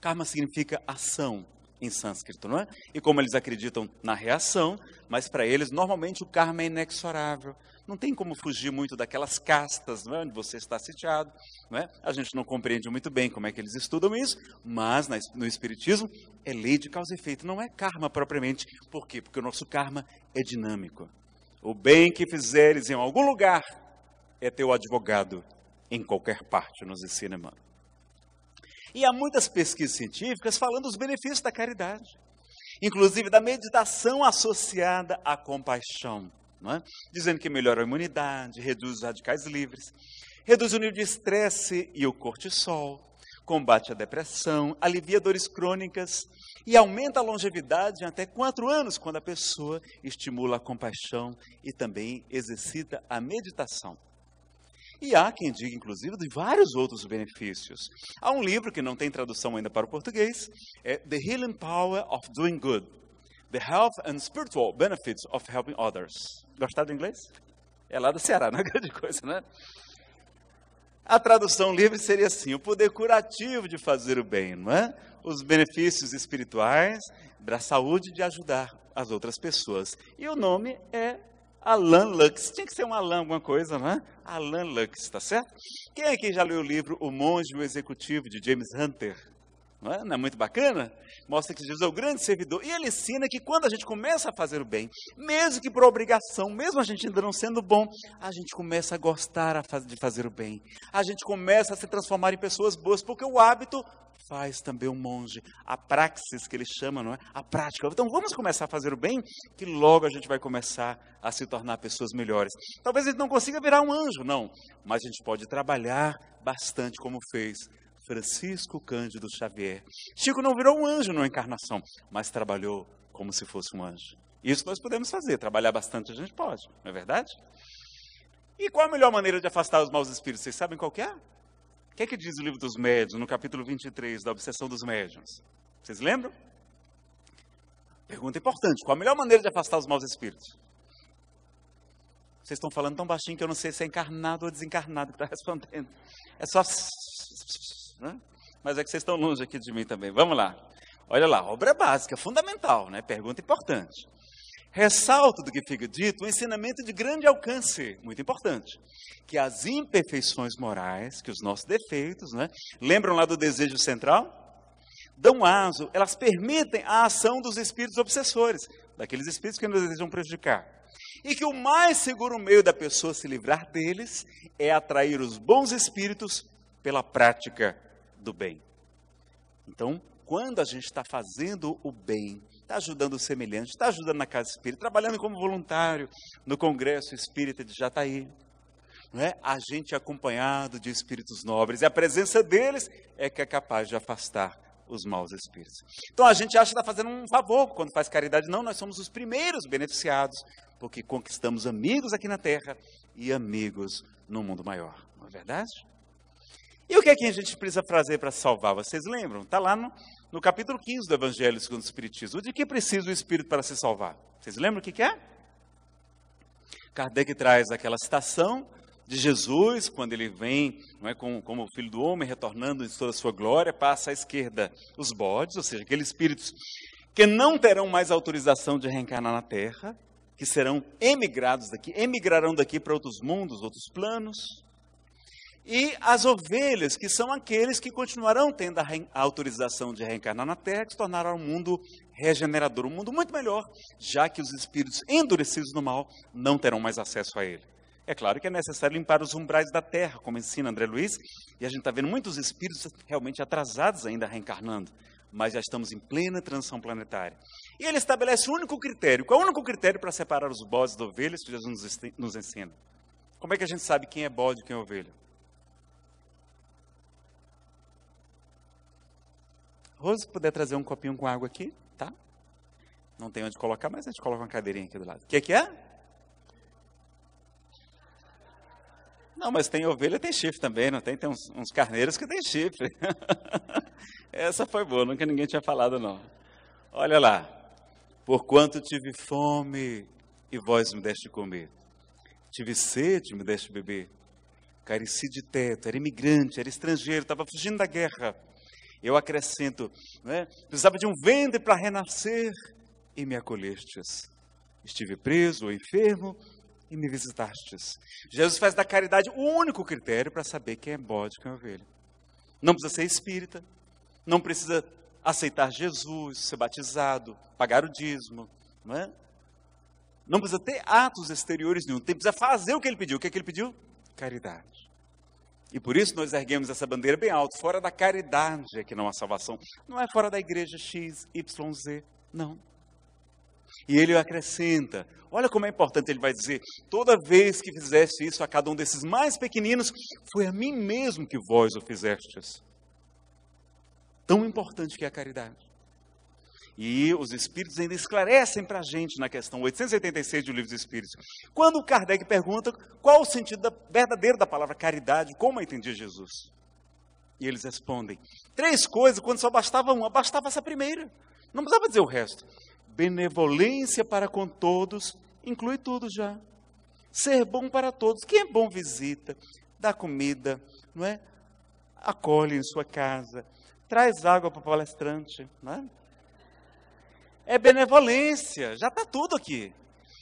S3: Karma significa ação em sânscrito, não é? E como eles acreditam na reação, mas para eles, normalmente, o karma é inexorável. Não tem como fugir muito daquelas castas, não é? Onde você está sitiado, não é? A gente não compreende muito bem como é que eles estudam isso, mas no Espiritismo é lei de causa e efeito, não é karma propriamente. Por quê? Porque o nosso karma é dinâmico. O bem que fizeres em algum lugar é teu advogado em qualquer parte, nos ensina Emmanuel. E há muitas pesquisas científicas falando dos benefícios da caridade, inclusive da meditação associada à compaixão, não é? Dizendo que melhora a imunidade, reduz os radicais livres, reduz o nível de estresse e o cortisol, combate a depressão, alivia dores crônicas e aumenta a longevidade em até 4 anos, quando a pessoa estimula a compaixão e também exercita a meditação. E há quem diga, inclusive, de vários outros benefícios. Há um livro que não tem tradução ainda para o português, é The Healing Power of Doing Good, The Health and Spiritual Benefits of Helping Others. Gostaram do inglês? É lá do Ceará, não é grande coisa, né? A tradução livre seria assim: o poder curativo de fazer o bem, não é? Os benefícios espirituais da saúde de ajudar as outras pessoas. E o nome é Alan Lux. Tinha que ser um Alan alguma coisa, não é? Alan Lux, tá certo? Quem aqui já leu o livro O Monge e o Executivo, de James Hunter? Não é muito bacana? Mostra que Jesus é o grande servidor. E ele ensina que quando a gente começa a fazer o bem, mesmo que por obrigação, mesmo a gente ainda não sendo bom, a gente começa a gostar de fazer o bem. A gente começa a se transformar em pessoas boas, porque o hábito faz também o monge. A praxis que ele chama, não é? A prática. Então vamos começar a fazer o bem, que logo a gente vai começar a se tornar pessoas melhores. Talvez a gente não consiga virar um anjo, não. Mas a gente pode trabalhar bastante como fez Francisco Cândido Xavier. Chico não virou um anjo na encarnação, mas trabalhou como se fosse um anjo. Isso nós podemos fazer, trabalhar bastante a gente pode, não é verdade? E qual a melhor maneira de afastar os maus espíritos? Vocês sabem qual que é? O que é que diz o livro dos médiuns, no capítulo 23, da obsessão dos médiuns? Vocês lembram? Pergunta importante, qual a melhor maneira de afastar os maus espíritos? Vocês estão falando tão baixinho que eu não sei se é encarnado ou desencarnado que está respondendo. É só... né? Mas é que vocês estão longe aqui de mim também. Vamos lá. Olha lá, obra básica, fundamental, né? Pergunta importante. Ressalto do que fica dito um ensinamento de grande alcance, muito importante, que as imperfeições morais, que os nossos defeitos, né? Lembram lá do desejo central? Dão aso, elas permitem a ação dos espíritos obsessores, daqueles espíritos que nos desejam prejudicar. E que o mais seguro meio da pessoa se livrar deles é atrair os bons espíritos pela prática do bem. Então, quando a gente está fazendo o bem, está ajudando o semelhante, está ajudando na casa espírita, trabalhando como voluntário no Congresso Espírita de Jataí, não é? A gente é acompanhado de espíritos nobres, e a presença deles é que é capaz de afastar os maus espíritos. Então a gente acha que está fazendo um favor quando faz caridade. Não, nós somos os primeiros beneficiados, porque conquistamos amigos aqui na Terra e amigos no mundo maior, não é verdade? E o que é que a gente precisa fazer para salvar? Vocês lembram? Está lá no capítulo 15 do Evangelho segundo o Espiritismo. De que precisa o Espírito para se salvar? Vocês lembram o que é? Kardec traz aquela citação de Jesus, quando ele vem, não é, como o Filho do Homem, retornando em toda a sua glória, passa à esquerda os bodes, ou seja, aqueles espíritos que não terão mais autorização de reencarnar na Terra, que serão emigrarão daqui para outros mundos, outros planos. E as ovelhas, que são aqueles que continuarão tendo a autorização de reencarnar na Terra, que se tornarão um mundo regenerador, um mundo muito melhor, já que os espíritos endurecidos no mal não terão mais acesso a ele. É claro que é necessário limpar os umbrais da Terra, como ensina André Luiz, e a gente está vendo muitos espíritos realmente atrasados ainda reencarnando, mas já estamos em plena transição planetária. E ele estabelece um único critério. Qual é o único critério para separar os bodes das ovelhas que Jesus nos ensina? Como é que a gente sabe quem é bode e quem é ovelha? Rose, se puder trazer um copinho com água aqui, tá? Não tem onde colocar, mas a gente coloca uma cadeirinha aqui do lado. O que é? Não, mas tem ovelha, tem chifre também, não tem? Tem uns carneiros que tem chifre. Essa foi boa, nunca ninguém tinha falado, não. Olha lá. Porquanto tive fome e vós me deste comer. Tive sede e me deste beber. Careci de teto, era imigrante, era estrangeiro, estava fugindo da guerra. Eu acrescento, né? Precisava de um ventre para renascer e me acolhestes. Estive preso ou enfermo e me visitastes. Jesus faz da caridade o único critério para saber quem é bode e quem é ovelha. Não precisa ser espírita, não precisa aceitar Jesus, ser batizado, pagar o dízimo, não é? Não precisa ter atos exteriores nenhum, precisa fazer o que ele pediu. O que é que ele pediu? Caridade. E por isso nós erguemos essa bandeira bem alto. Fora da caridade é que não há salvação. Não é fora da igreja X, Y, Z, não. E ele acrescenta, olha como é importante, ele vai dizer, toda vez que fizeste isso a cada um desses mais pequeninos, foi a mim mesmo que vós o fizestes. Tão importante que é a caridade. E os Espíritos ainda esclarecem para a gente na questão 886 do Livro dos Espíritos. Quando Kardec pergunta qual o sentido verdadeiro da palavra caridade, como a entendia Jesus? E eles respondem, 3 coisas, quando só bastava uma, bastava essa primeira. Não precisava dizer o resto. Benevolência para com todos, inclui tudo já. Ser bom para todos. Quem é bom visita, dá comida, não é? Acolhe em sua casa, traz água para o palestrante, não é? É benevolência, já está tudo aqui.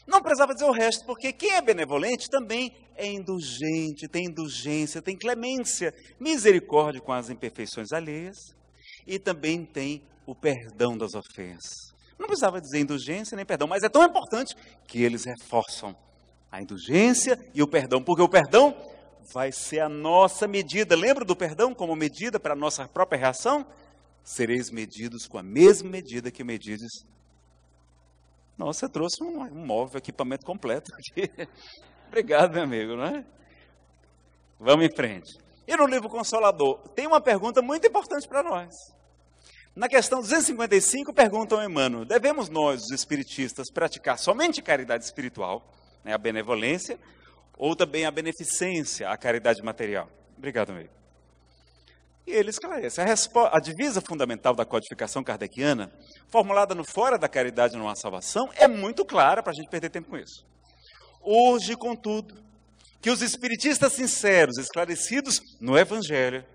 S3: Não precisava dizer o resto, porque quem é benevolente também é indulgente, tem indulgência, tem clemência, misericórdia com as imperfeições alheias. E também tem o perdão das ofensas. Não precisava dizer indulgência nem perdão, mas é tão importante que eles reforçam a indulgência e o perdão, porque o perdão vai ser a nossa medida. Lembra do perdão como medida para a nossa própria reação? Sereis medidos com a mesma medida que medides. Nossa, você trouxe um móvel, equipamento completo aqui. Obrigado, meu amigo, não é? Vamos em frente. E no livro Consolador, tem uma pergunta muito importante para nós. Na questão 255, perguntam a Emmanuel: devemos nós, os espiritistas, praticar somente caridade espiritual, né, a benevolência, ou também a beneficência, a caridade material? Obrigado, amigo. E ele esclarece: a divisa fundamental da codificação kardeciana, formulada no Fora da Caridade Não Há Salvação, é muito clara para a gente perder tempo com isso. Urge, contudo, que os espiritistas sinceros, esclarecidos no Evangelho,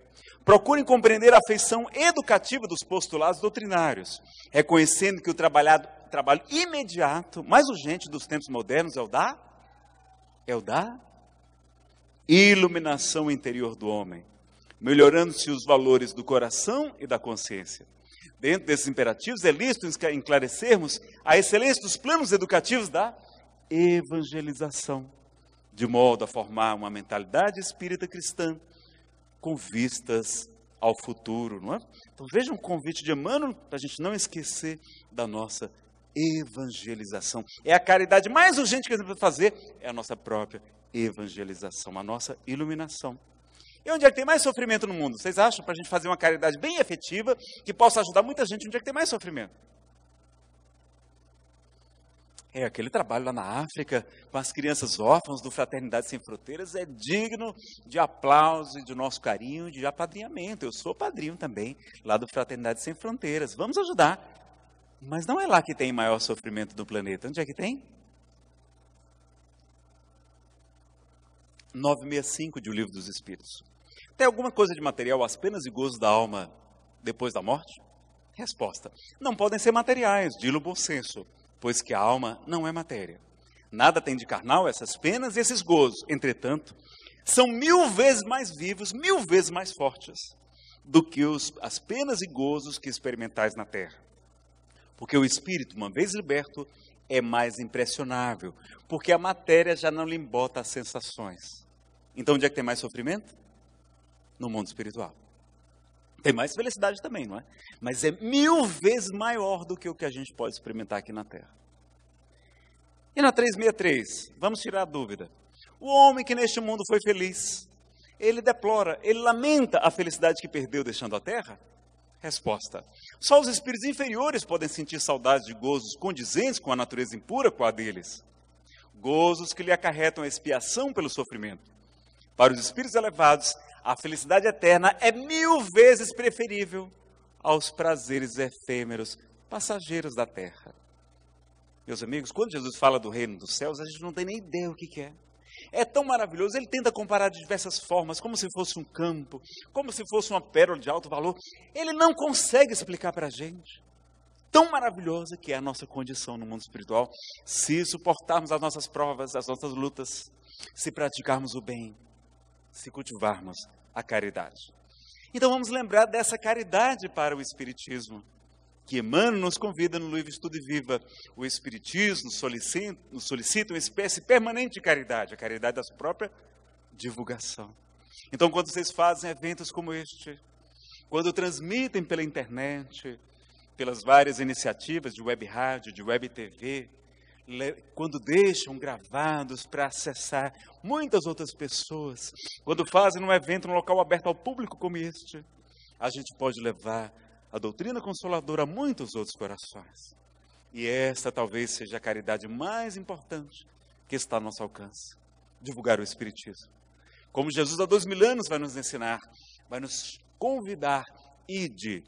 S3: procurem compreender a feição educativa dos postulados doutrinários, reconhecendo que o trabalho imediato, mais urgente dos tempos modernos é o da iluminação interior do homem, melhorando-se os valores do coração e da consciência. Dentro desses imperativos, é lícito esclarecermos a excelência dos planos educativos da evangelização, de modo a formar uma mentalidade espírita cristã, com vistas ao futuro, não é? Então veja um convite de Emmanuel para a gente não esquecer da nossa evangelização. É a caridade mais urgente que a gente pode fazer, é a nossa própria evangelização, a nossa iluminação. E onde é que tem mais sofrimento no mundo? Vocês acham, para a gente fazer uma caridade bem efetiva, que possa ajudar muita gente, onde é que tem mais sofrimento? É aquele trabalho lá na África, com as crianças órfãs do Fraternidade Sem Fronteiras, é digno de aplauso e de nosso carinho, de apadrinhamento. Eu sou padrinho também, lá do Fraternidade Sem Fronteiras. Vamos ajudar. Mas não é lá que tem maior sofrimento do planeta. Onde é que tem? 965 de O Livro dos Espíritos. Tem alguma coisa de material, as penas e gozos da alma depois da morte? Resposta: não podem ser materiais, dilo bom senso, pois que a alma não é matéria. Nada tem de carnal essas penas e esses gozos. Entretanto, são 1000 vezes mais vivos, 1000 vezes mais fortes do que as penas e gozos que experimentais na terra. Porque o espírito, uma vez liberto, é mais impressionável, porque a matéria já não lhe embota as sensações. Então, onde é que tem mais sofrimento? No mundo espiritual. Tem mais felicidade também, não é? Mas é 1000 vezes maior do que o que a gente pode experimentar aqui na Terra. E na 363, vamos tirar a dúvida. O homem que neste mundo foi feliz, ele deplora, ele lamenta a felicidade que perdeu deixando a Terra? Resposta: só os espíritos inferiores podem sentir saudade de gozos condizentes com a natureza impura com a deles. Gozos que lhe acarretam a expiação pelo sofrimento. Para os espíritos elevados, a felicidade eterna é 1000 vezes preferível aos prazeres efêmeros, passageiros da terra. Meus amigos, quando Jesus fala do reino dos céus, a gente não tem nem ideia o que é. É tão maravilhoso, ele tenta comparar de diversas formas, como se fosse um campo, como se fosse uma pérola de alto valor. Ele não consegue explicar para a gente. Tão maravilhosa que é a nossa condição no mundo espiritual, se suportarmos as nossas provas, as nossas lutas, se praticarmos o bem, se cultivarmos a caridade. Então vamos lembrar dessa caridade para o Espiritismo, que Emmanuel nos convida no livro Estudo e Viva. O Espiritismo nos solicita uma espécie permanente de caridade, a caridade da sua própria divulgação. Então, quando vocês fazem eventos como este, quando transmitem pela internet, pelas várias iniciativas de web rádio, de web TV, quando deixam gravados para acessar muitas outras pessoas, quando fazem um evento num local aberto ao público como este, a gente pode levar a doutrina consoladora a muitos outros corações. E essa talvez seja a caridade mais importante que está ao nosso alcance: divulgar o Espiritismo. Como Jesus há 2000 anos vai nos ensinar, vai nos convidar, ide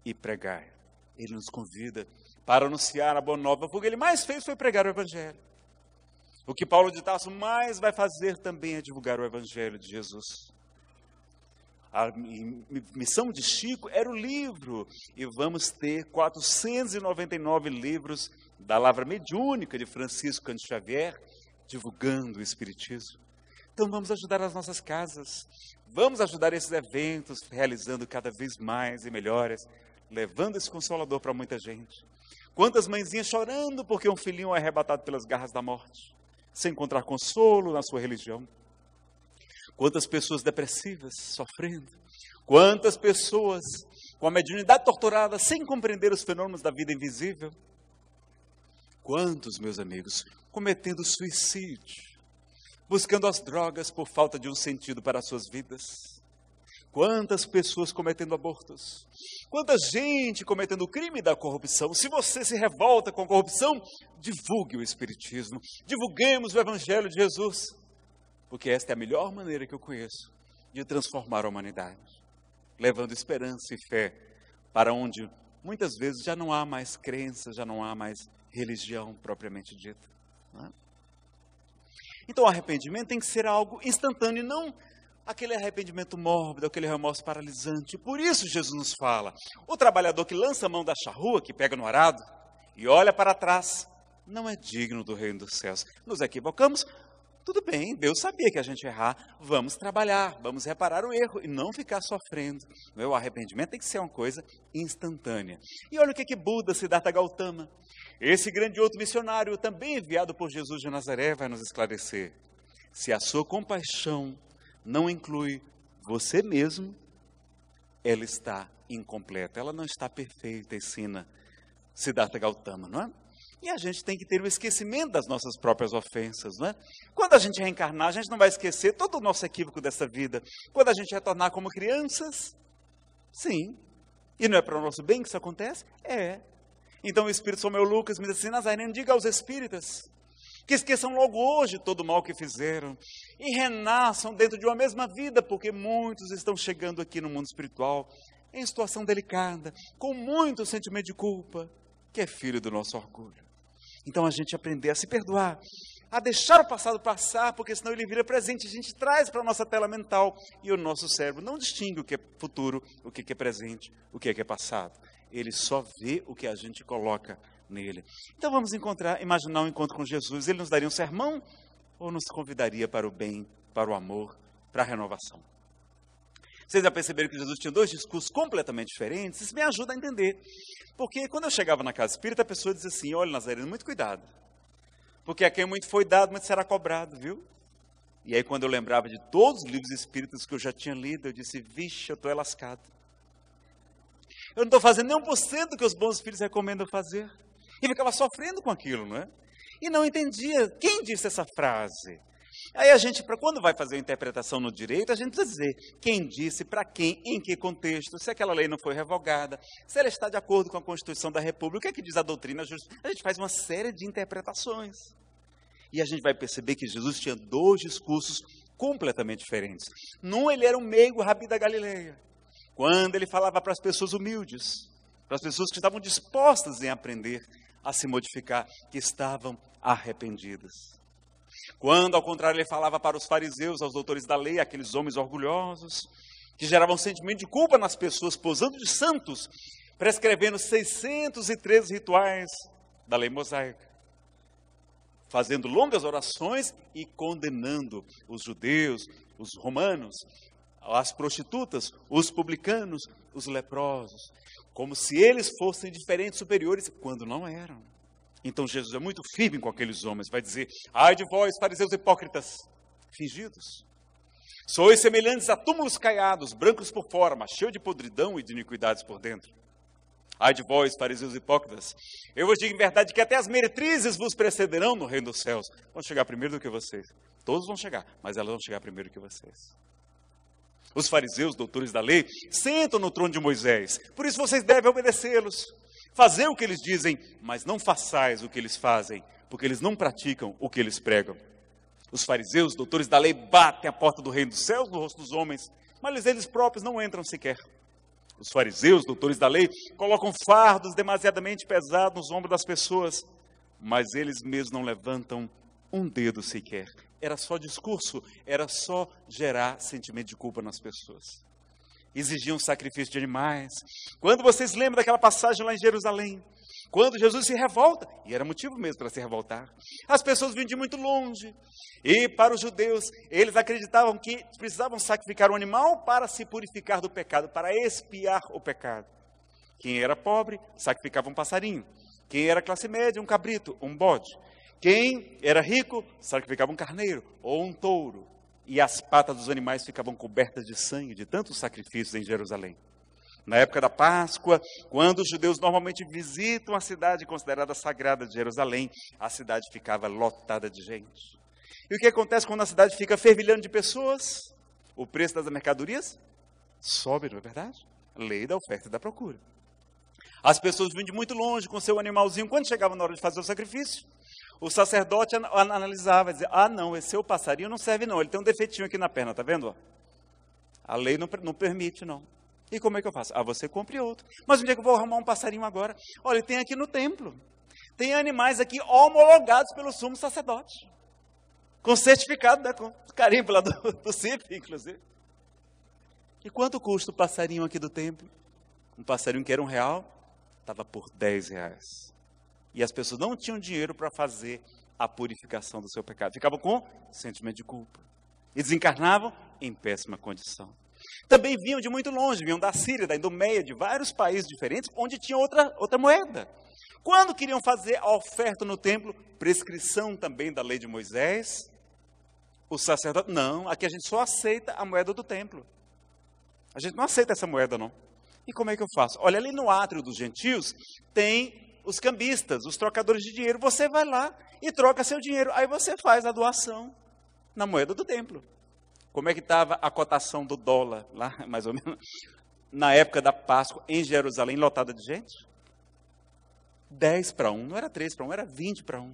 S3: e pregai. Ele nos convida para anunciar a boa nova, porque ele mais fez foi pregar o Evangelho. O que Paulo de Tarso mais vai fazer também é divulgar o Evangelho de Jesus. A missão de Chico era o livro, e vamos ter 499 livros da Lavra Mediúnica de Francisco Cândido Xavier, divulgando o Espiritismo. Então vamos ajudar as nossas casas, vamos ajudar esses eventos, realizando cada vez mais e melhores levando esse consolador para muita gente. Quantas mãezinhas chorando porque um filhinho é arrebatado pelas garras da morte, sem encontrar consolo na sua religião. Quantas pessoas depressivas sofrendo. Quantas pessoas com a mediunidade torturada, sem compreender os fenômenos da vida invisível. Quantos, meus amigos, cometendo suicídio, buscando as drogas por falta de um sentido para as suas vidas. Quantas pessoas cometendo abortos. Quanta gente cometendo o crime da corrupção. Se você se revolta com a corrupção, divulgue o Espiritismo. Divulguemos o Evangelho de Jesus. Porque esta é a melhor maneira que eu conheço de transformar a humanidade. Levando esperança e fé para onde muitas vezes já não há mais crença, já não há mais religião propriamente dita. Não é? Então o arrependimento tem que ser algo instantâneo, não aquele arrependimento mórbido, aquele remorso paralisante. Por isso Jesus nos fala, o trabalhador que lança a mão da charrua, que pega no arado e olha para trás, não é digno do reino dos céus. Nos equivocamos, tudo bem, Deus sabia que a gente ia errar, vamos trabalhar, vamos reparar o erro e não ficar sofrendo. O arrependimento tem que ser uma coisa instantânea. E olha o que Buda, Siddhartha Gautama, esse grande outro missionário, também enviado por Jesus de Nazaré, vai nos esclarecer. Se a sua compaixão não inclui você mesmo, ela está incompleta, ela não está perfeita, ensina Siddhartha Gautama, não é? E a gente tem que ter o esquecimento das nossas próprias ofensas, não é? Quando a gente reencarnar, a gente não vai esquecer todo o nosso equívoco dessa vida. Quando a gente retornar como crianças, sim. E não é para o nosso bem que isso acontece? É. Então o Espírito São Meu Lucas me diz assim, Nazareno, diga aos espíritas que esqueçam logo hoje todo o mal que fizeram e renasçam dentro de uma mesma vida, porque muitos estão chegando aqui no mundo espiritual em situação delicada, com muito sentimento de culpa, que é filho do nosso orgulho. Então a gente aprender a se perdoar, a deixar o passado passar, porque senão ele vira presente, a gente traz para a nossa tela mental e o nosso cérebro não distingue o que é futuro, o que é presente, o que é passado. Ele só vê o que a gente coloca nele. Então vamos imaginar um encontro com Jesus. Ele nos daria um sermão ou nos convidaria para o bem, para o amor, para a renovação? Vocês já perceberam que Jesus tinha dois discursos completamente diferentes? Isso me ajuda a entender. Porque quando eu chegava na casa espírita, a pessoa dizia assim, olha, Nazareno, muito cuidado. Porque a quem muito foi dado, muito será cobrado, viu? E aí quando eu lembrava de todos os livros espíritas que eu já tinha lido, eu disse, vixe, eu estou lascado. Eu não estou fazendo nem 1% do que os bons espíritos recomendam fazer. E ficava sofrendo com aquilo, não é? E não entendia quem disse essa frase. Aí a gente, quando vai fazer a interpretação no direito, a gente precisa dizer quem disse, para quem, em que contexto, se aquela lei não foi revogada, se ela está de acordo com a Constituição da República, o que é que diz a doutrina justa. A gente faz uma série de interpretações. E a gente vai perceber que Jesus tinha dois discursos completamente diferentes. Num, ele era um meigo rabi da Galileia, quando ele falava para as pessoas humildes, para as pessoas que estavam dispostas em aprender a se modificar, que estavam arrependidas. Quando, ao contrário, ele falava para os fariseus, aos doutores da lei, aqueles homens orgulhosos, que geravam sentimento de culpa nas pessoas, posando de santos, prescrevendo 613 rituais da lei mosaica, fazendo longas orações e condenando os judeus, os romanos, as prostitutas, os publicanos, os leprosos, como se eles fossem diferentes, superiores, quando não eram. Então Jesus é muito firme com aqueles homens, vai dizer, ai de vós, fariseus hipócritas, fingidos, sois semelhantes a túmulos caiados, brancos por fora, mas cheios de podridão e de iniquidades por dentro. Ai de vós, fariseus hipócritas, eu vos digo em verdade que até as meretrizes vos precederão no reino dos céus. Vão chegar primeiro do que vocês. Todos vão chegar, mas elas vão chegar primeiro que vocês. Os fariseus, doutores da lei, sentam no trono de Moisés, por isso vocês devem obedecê-los. Fazer o que eles dizem, mas não façais o que eles fazem, porque eles não praticam o que eles pregam. Os fariseus, doutores da lei, batem a porta do reino dos céus no rosto dos homens, mas eles próprios não entram sequer. Os fariseus, doutores da lei, colocam fardos demasiadamente pesados nos ombros das pessoas, mas eles mesmos não levantam um dedo sequer. Era só discurso, era só gerar sentimento de culpa nas pessoas. Exigiam sacrifício de animais. Quando vocês lembram daquela passagem lá em Jerusalém, quando Jesus se revolta, e era motivo mesmo para se revoltar, as pessoas vinham de muito longe, e para os judeus, eles acreditavam que precisavam sacrificar um animal para se purificar do pecado, para expiar o pecado. Quem era pobre, sacrificava um passarinho. Quem era classe média, um cabrito, um bode. Quem era rico, sacrificava um carneiro ou um touro. E as patas dos animais ficavam cobertas de sangue, de tantos sacrifícios em Jerusalém. Na época da Páscoa, quando os judeus normalmente visitam a cidade considerada sagrada de Jerusalém, a cidade ficava lotada de gente. E o que acontece quando a cidade fica fervilhando de pessoas? O preço das mercadorias sobe, não é verdade? Lei da oferta e da procura. As pessoas vinham de muito longe com seu animalzinho. Quando chegava na hora de fazer o sacrifício, o sacerdote analisava e dizia, não, esse seu passarinho não serve não, ele tem um defeitinho aqui na perna, tá vendo? A lei não permite não. E como é que eu faço? Você compre outro. Mas onde é que eu vou arrumar um passarinho agora? Olha, tem aqui no templo. Tem animais aqui homologados pelo sumo sacerdote. Com certificado, né? Com carimbo lá do CIF, inclusive. E quanto custa o passarinho aqui do templo? Um passarinho que era R$1, estava por R$10. E as pessoas não tinham dinheiro para fazer a purificação do seu pecado. Ficavam com sentimento de culpa. E desencarnavam em péssima condição. Também vinham de muito longe, vinham da Síria, da Idumeia, de vários países diferentes, onde tinha outra moeda. Quando queriam fazer a oferta no templo, prescrição também da lei de Moisés, o sacerdote, não, aqui a gente só aceita a moeda do templo. A gente não aceita essa moeda, não. E como é que eu faço? Olha, ali no átrio dos gentios, tem os cambistas, os trocadores de dinheiro. Você vai lá e troca seu dinheiro. Aí você faz a doação na moeda do templo. Como é que estava a cotação do dólar, lá, mais ou menos, na época da Páscoa, em Jerusalém, lotada de gente? 10-1, não era 3-1, era 20-1.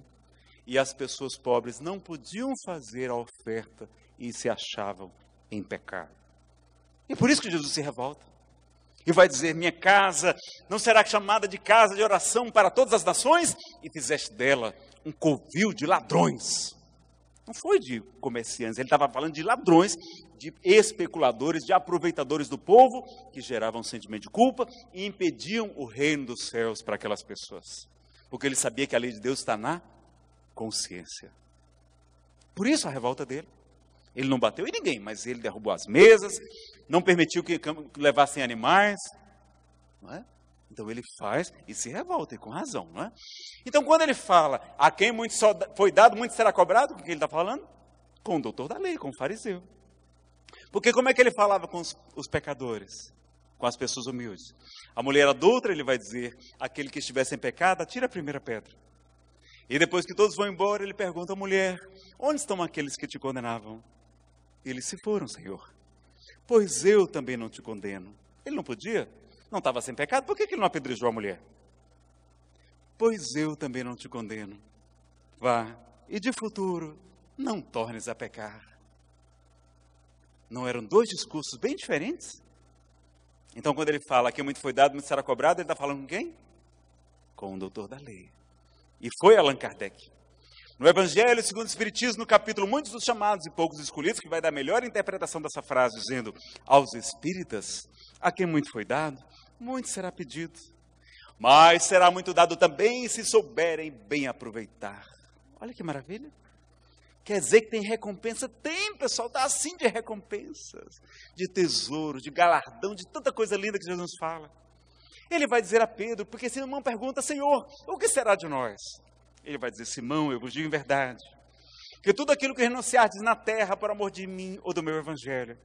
S3: E as pessoas pobres não podiam fazer a oferta e se achavam em pecado. E por isso que Jesus se revolta. E vai dizer, minha casa não será chamada de casa de oração para todas as nações? E fizeste dela um covil de ladrões. Não foi de comerciantes, ele estava falando de ladrões, de especuladores, de aproveitadores do povo, que geravam um sentimento de culpa e impediam o reino dos céus para aquelas pessoas. Porque ele sabia que a lei de Deus está na consciência. Por isso a revolta dele. Ele não bateu em ninguém, mas ele derrubou as mesas, não permitiu que levassem animais. Não é? Então ele faz e se revolta, e com razão, não é? Então quando ele fala, a quem muito foi dado, muito será cobrado, com quem ele está falando? Com o doutor da lei, com o fariseu. Porque como é que ele falava com os pecadores? Com as pessoas humildes. A mulher adulta, ele vai dizer, aquele que estivesse em pecado, atira a primeira pedra. E depois que todos vão embora, ele pergunta à mulher, onde estão aqueles que te condenavam? Eles se foram, Senhor. Pois eu também não te condeno. Ele não podia? Não estava sem pecado, por que ele não apedrejou a mulher? Pois eu também não te condeno. Vá, e de futuro, não tornes a pecar. Não eram dois discursos bem diferentes? Então, quando ele fala que muito foi dado, muito será cobrado, ele está falando com quem? Com o doutor da lei. E foi Allan Kardec. No Evangelho segundo o Espiritismo, no capítulo Muitos dos Chamados e Poucos Escolhidos, que vai dar a melhor interpretação dessa frase, dizendo, aos espíritas, a quem muito foi dado, muito será pedido. Mas será muito dado também se souberem bem aproveitar. Olha que maravilha. Quer dizer que tem recompensa? Tem, pessoal, está assim de recompensas, de tesouro, de galardão, de tanta coisa linda que Jesus nos fala. Ele vai dizer a Pedro, porque Simão pergunta, Senhor, o que será de nós? Ele vai dizer, Simão, eu vos digo em verdade, que tudo aquilo que renunciardes na terra por amor de mim ou do meu evangelho,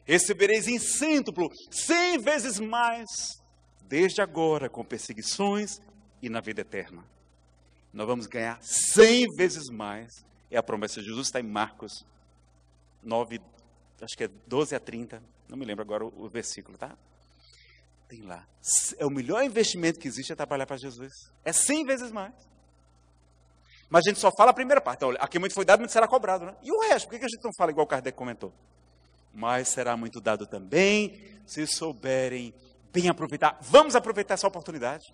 S3: recebereis em cêntuplo, 100 vezes mais, desde agora, com perseguições e na vida eterna. Nós vamos ganhar 100 vezes mais. É a promessa de Jesus, está em Marcos 9, acho que é 12-30, não me lembro agora o versículo, tá? Tem lá. É o melhor investimento que existe é trabalhar para Jesus. É 100 vezes mais. Mas a gente só fala a primeira parte. Olha, a quem muito foi dado, muito será cobrado, né? E o resto, por que a gente não fala igual o Kardec comentou? Mas será muito dado também, se souberem bem aproveitar. Vamos aproveitar essa oportunidade.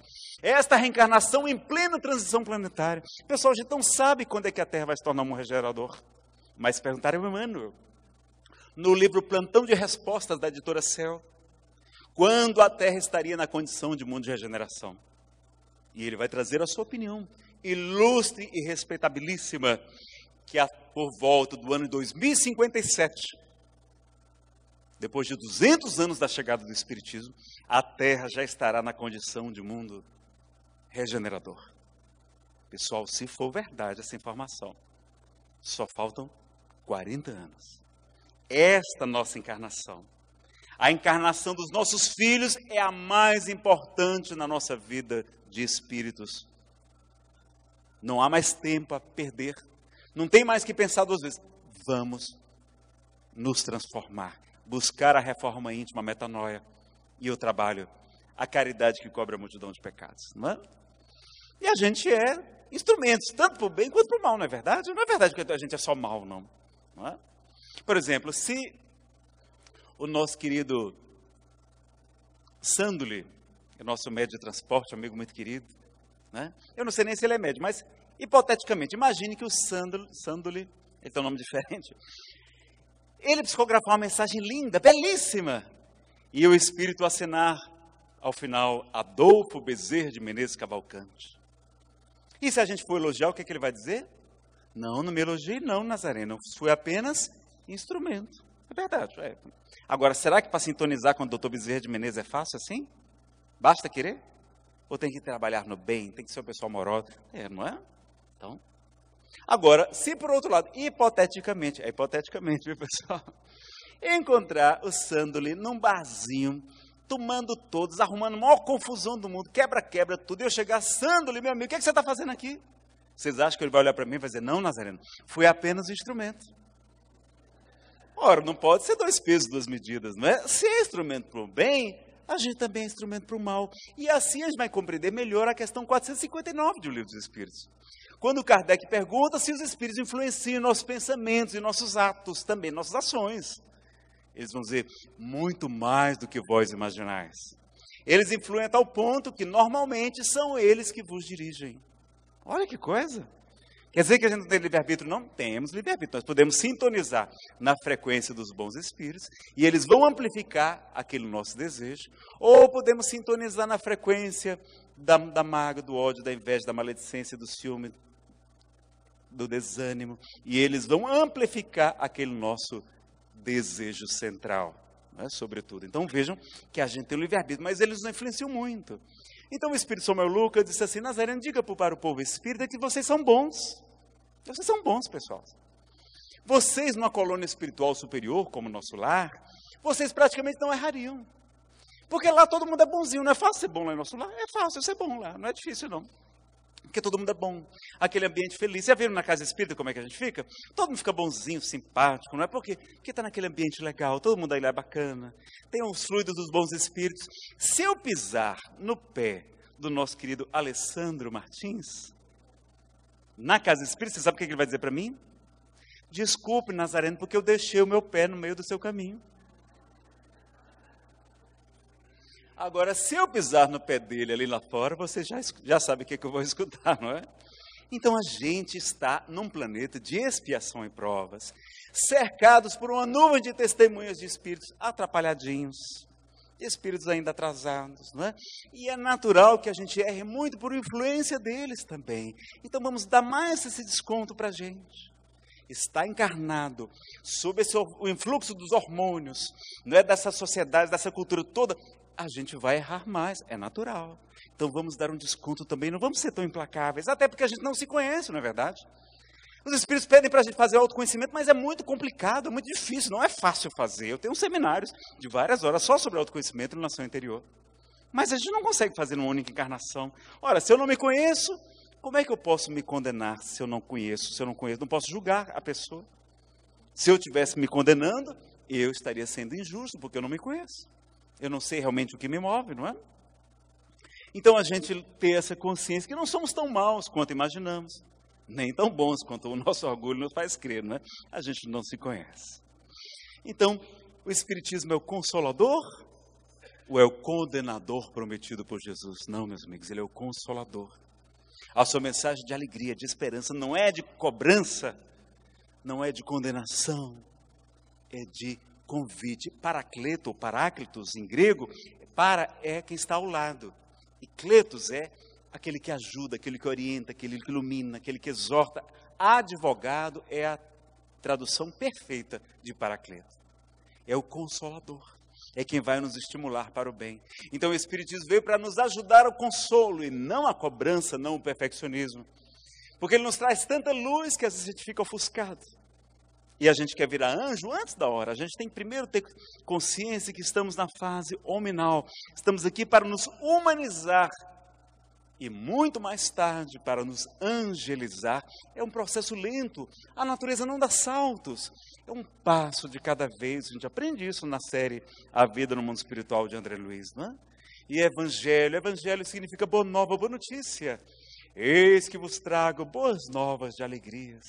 S3: Esta reencarnação em plena transição planetária. Pessoal, a gente não sabe quando é que a Terra vai se tornar um regenerador. Mas perguntaram ao Emmanuel, no livro Plantão de Respostas da editora Céu, quando a Terra estaria na condição de mundo de regeneração. E ele vai trazer a sua opinião, ilustre e respeitabilíssima, que por volta do ano 2057, depois de 200 anos da chegada do Espiritismo, a Terra já estará na condição de mundo regenerador. Pessoal, se for verdade essa informação, só faltam 40 anos. Esta nossa encarnação, a encarnação dos nossos filhos, é a mais importante na nossa vida de espíritos. Não há mais tempo a perder. Não tem mais que pensar duas vezes. Vamos nos transformar, buscar a reforma íntima, a metanoia e o trabalho, a caridade que cobre a multidão de pecados. Não é? E a gente é instrumentos, tanto para o bem quanto para o mal, não é verdade? Não é verdade que a gente é só mal, não. Não é? Por exemplo, se o nosso querido Sanduli, o nosso médico de transporte, amigo muito querido, né? Eu não sei nem se ele é médico, mas hipoteticamente, imagine que o Sanduli, ele tem um nome diferente, ele psicografar uma mensagem linda, belíssima, e o Espírito assinar ao final, Adolfo Bezerra de Menezes Cavalcante. E se a gente for elogiar, o que é que ele vai dizer? Não, não me elogie não, Nazareno, fui apenas instrumento. É verdade. É. Agora, será que para sintonizar com o doutor Bezerra de Menezes é fácil assim? Basta querer? Ou tem que trabalhar no bem, tem que ser uma pessoa amorosa? É, não é? Então, agora, se por outro lado, hipoteticamente, viu, pessoal? Encontrar o Sanduli num barzinho, tomando todos, arrumando a maior confusão do mundo, quebra tudo, e eu chegar, Sanduli, meu amigo, o que é que você está fazendo aqui? Vocês acham que ele vai olhar para mim e vai dizer, não, Nazareno, fui apenas um instrumento. Ora, não pode ser dois pesos, duas medidas, não é? Se é instrumento para o bem, a gente também é instrumento para o mal. E assim a gente vai compreender melhor a questão 459 do Livro dos Espíritos. Quando Kardec pergunta se os Espíritos influenciam nossos pensamentos e nossos atos, também nossas ações. Eles vão dizer, muito mais do que vós imaginais. Eles influem a tal ponto que normalmente são eles que vos dirigem. Olha que coisa! Quer dizer que a gente não tem livre-arbítrio? Não temos livre-arbítrio. Nós podemos sintonizar na frequência dos bons espíritos e eles vão amplificar aquele nosso desejo. Ou podemos sintonizar na frequência da mágoa, do ódio, da inveja, da maledicência, do ciúme, do desânimo. E eles vão amplificar aquele nosso desejo central, né, sobretudo. Então vejam que a gente tem o livre-arbítrio, mas eles nos influenciam muito. Então o Espírito Samuel Lucas disse assim, Nazareno, diga para o povo espírita que vocês são bons. Vocês são bons, pessoal. Vocês, numa colônia espiritual superior, como o nosso lar, vocês praticamente não errariam. Porque lá todo mundo é bonzinho. Não é fácil ser bom lá no nosso lar? É fácil ser bom lá, não é difícil não. Porque todo mundo é bom. Aquele ambiente feliz. Já viram na casa espírita como é que a gente fica? Todo mundo fica bonzinho, simpático, não é? Porque está naquele ambiente legal, todo mundo aí lá é bacana. Tem os fluidos dos bons espíritos. Se eu pisar no pé do nosso querido Alessandro Martins, na casa espírita, você sabe o que ele vai dizer para mim? Desculpe, Nazareno, porque eu deixei o meu pé no meio do seu caminho. Agora, se eu pisar no pé dele ali lá fora, você já sabe o que eu vou escutar, não é? Então, a gente está num planeta de expiação e provas, cercados por uma nuvem de testemunhas de espíritos atrapalhadinhos, espíritos ainda atrasados, não é? E é natural que a gente erre muito por influência deles também. Então, vamos dar mais esse desconto para a gente. Está encarnado, sob o influxo dos hormônios, não é, dessa sociedade, dessa cultura toda, a gente vai errar mais, é natural. Então vamos dar um desconto também, não vamos ser tão implacáveis, até porque a gente não se conhece, não é verdade? Os espíritos pedem para a gente fazer o autoconhecimento, mas é muito complicado, é muito difícil, não é fácil fazer. Eu tenho seminários de várias horas só sobre autoconhecimento e iluminação interior. Mas a gente não consegue fazer numa única encarnação. Ora, se eu não me conheço, como é que eu posso me condenar se eu não conheço? Se eu não conheço, não posso julgar a pessoa. Se eu estivesse me condenando, eu estaria sendo injusto, porque eu não me conheço. Eu não sei realmente o que me move, não é? Então a gente ter essa consciência que não somos tão maus quanto imaginamos, nem tão bons quanto o nosso orgulho nos faz crer, não é? A gente não se conhece. Então, o Espiritismo é o consolador ou é o condenador prometido por Jesus? Não, meus amigos, ele é o consolador. A sua mensagem de alegria, de esperança, não é de cobrança, não é de condenação, é de convite. Paracleto, ou paráclitos em grego, para é quem está ao lado. E cletos é aquele que ajuda, aquele que orienta, aquele que ilumina, aquele que exorta. Advogado é a tradução perfeita de paracleto.
S4: é o Consolador. É quem vai nos estimular para o bem. Então o Espiritismo veio para nos ajudar ao consolo e não a cobrança, não o perfeccionismo. Porque ele nos traz tanta luz que às vezes a gente fica ofuscado. E a gente quer virar anjo antes da hora. A gente tem que primeiro ter consciência que estamos na fase hominal. Estamos aqui para nos humanizar. E muito mais tarde para nos angelizar. É um processo lento. A natureza não dá saltos. É um passo de cada vez. A gente aprende isso na série A Vida no Mundo Espiritual de André Luiz, não é? E evangelho. Evangelho significa boa nova, boa notícia. Eis que vos trago boas novas de alegrias.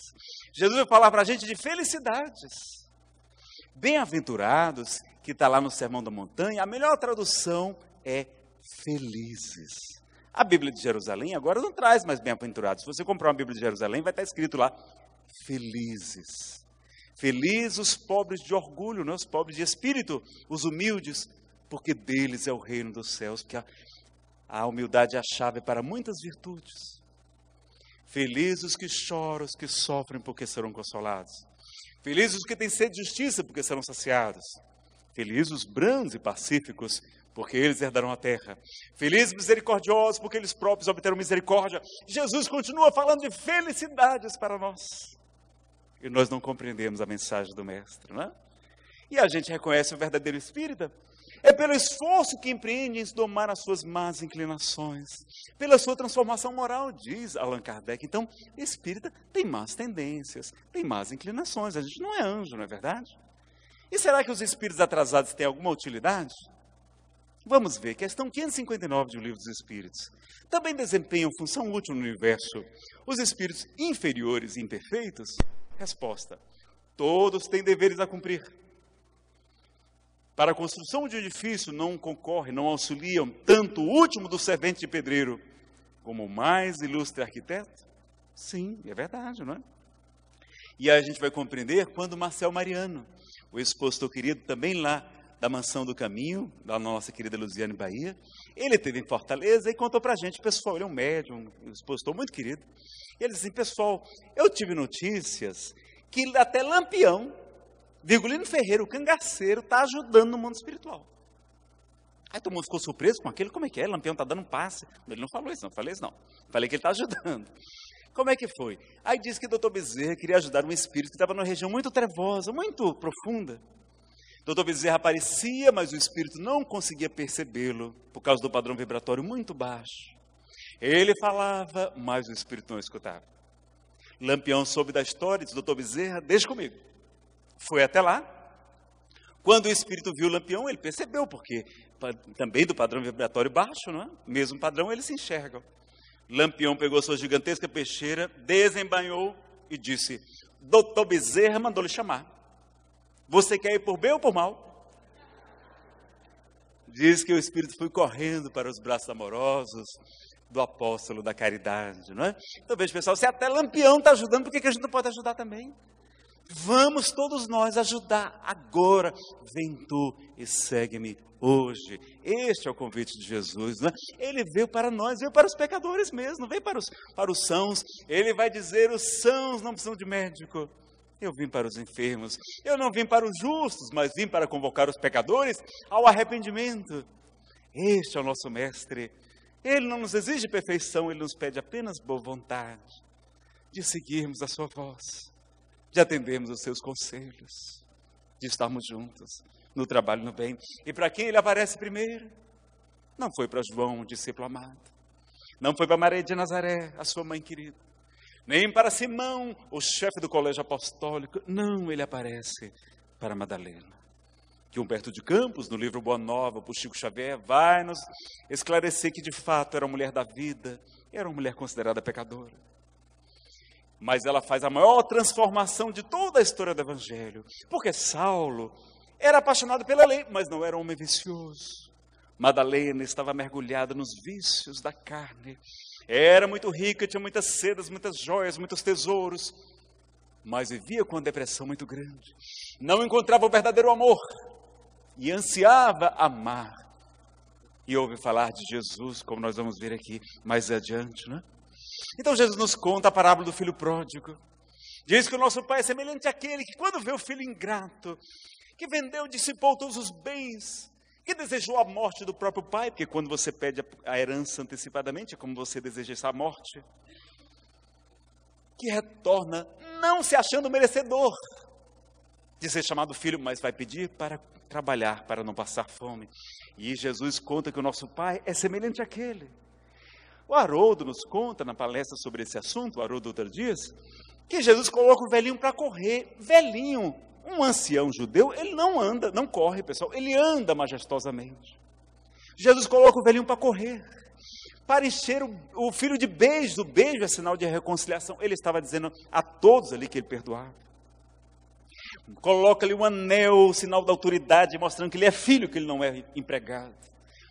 S4: Jesus vai falar para a gente de felicidades. Bem-aventurados, que está lá no Sermão da Montanha, a melhor tradução é felizes. A Bíblia de Jerusalém agora não traz mais bem-aventurados. Se você comprar uma Bíblia de Jerusalém, vai estar escrito lá, felizes. Felizes os pobres de orgulho, né? Os pobres de espírito, os humildes, porque deles é o reino dos céus, porque a humildade é a chave para muitas virtudes. Felizes os que choram, os que sofrem, porque serão consolados. Felizes os que têm sede de justiça, porque serão saciados. Felizes os brandos e pacíficos, porque eles herdarão a terra. Felizes misericordiosos, porque eles próprios obterão misericórdia. Jesus continua falando de felicidades para nós. E nós não compreendemos a mensagem do Mestre, não é? E a gente reconhece o verdadeiro espírita. É pelo esforço que empreende em domar as suas más inclinações, pela sua transformação moral, diz Allan Kardec. Então, espírita tem más tendências, tem más inclinações. A gente não é anjo, não é verdade? E será que os espíritos atrasados têm alguma utilidade? Vamos ver, questão 559 de O Livro dos Espíritos. Também desempenham função útil no universo os espíritos inferiores e imperfeitos? Resposta: todos têm deveres a cumprir. Para a construção de um edifício não concorrem, não auxiliam tanto o último do servente de pedreiro como o mais ilustre arquiteto? Sim, é verdade, não é? E aí a gente vai compreender quando Marcel Mariano, o expositor querido também lá da Mansão do Caminho, da nossa querida Luziane Bahia, ele esteve em Fortaleza e contou para a gente, pessoal, ele é um médium, um expositor muito querido, e ele disse assim, pessoal, eu tive notícias que até Lampião, Virgulino Ferreira, o cangaceiro, está ajudando no mundo espiritual. Aí todo mundo ficou surpreso com aquele, como é que é? Lampião está dando um passe. Ele não falou isso, não falei isso não. Falei que ele está ajudando. Como é que foi? Aí disse que o doutor Bezerra queria ajudar um espírito que estava numa região muito trevosa, muito profunda. Doutor Bezerra aparecia, mas o espírito não conseguia percebê-lo, por causa do padrão vibratório muito baixo. Ele falava, mas o espírito não escutava. Lampião soube da história, disse, doutor Bezerra, deixa comigo. Foi até lá. Quando o espírito viu o Lampião, ele percebeu, porque também do padrão vibratório baixo, não é? Mesmo padrão, eles se enxergam. Lampião pegou sua gigantesca peixeira, desembainhou e disse, doutor Bezerra mandou lhe chamar. Você quer ir por bem ou por mal? Diz que o espírito foi correndo para os braços amorosos do apóstolo da caridade, não é? Então veja, pessoal, se até Lampião está ajudando, por que a gente não pode ajudar também? Vamos todos nós ajudar agora. Vem tu e segue-me hoje. Este é o convite de Jesus, não é? Ele veio para nós, veio para os pecadores mesmo, não veio para os sãos. Ele vai dizer, os sãos não precisam de médico. Eu vim para os enfermos. Eu não vim para os justos, mas vim para convocar os pecadores ao arrependimento. Este é o nosso mestre. Ele não nos exige perfeição, ele nos pede apenas boa vontade de seguirmos a sua voz, de atendermos os seus conselhos, de estarmos juntos no trabalho e no bem. E para quem ele aparece primeiro? Não foi para João, o discípulo amado. Não foi para Maria de Nazaré, a sua mãe querida. Nem para Simão, o chefe do colégio apostólico. Não, ele aparece para Madalena. Que Humberto de Campos, no livro Boa Nova, por Chico Xavier, vai nos esclarecer que de fato era uma mulher da vida, era uma mulher considerada pecadora. Mas ela faz a maior transformação de toda a história do Evangelho. Porque Saulo era apaixonado pela lei, mas não era um homem vicioso. Madalena estava mergulhada nos vícios da carne. Era muito rica, tinha muitas sedas, muitas joias, muitos tesouros. Mas vivia com uma depressão muito grande. Não encontrava o verdadeiro amor. E ansiava amar. E ouve falar de Jesus, como nós vamos ver aqui mais adiante, né? Então Jesus nos conta a parábola do filho pródigo. Diz que o nosso pai é semelhante àquele que quando vê o filho ingrato, que vendeu, dissipou todos os bens, que desejou a morte do próprio pai, porque quando você pede a herança antecipadamente, é como você deseja essa morte, que retorna não se achando merecedor de ser chamado filho, mas vai pedir para trabalhar, para não passar fome. E Jesus conta que o nosso pai é semelhante àquele. O Haroldo nos conta, na palestra sobre esse assunto, o Haroldo outro dias, que Jesus coloca o velhinho para correr. Velhinho, um ancião judeu, ele não anda, não corre, pessoal, ele anda majestosamente. Jesus coloca o velhinho para correr, para encher o filho de beijos. O beijo é sinal de reconciliação. Ele estava dizendo a todos ali que ele perdoava. Coloca ali um anel, sinal da autoridade, mostrando que ele é filho, que ele não é empregado.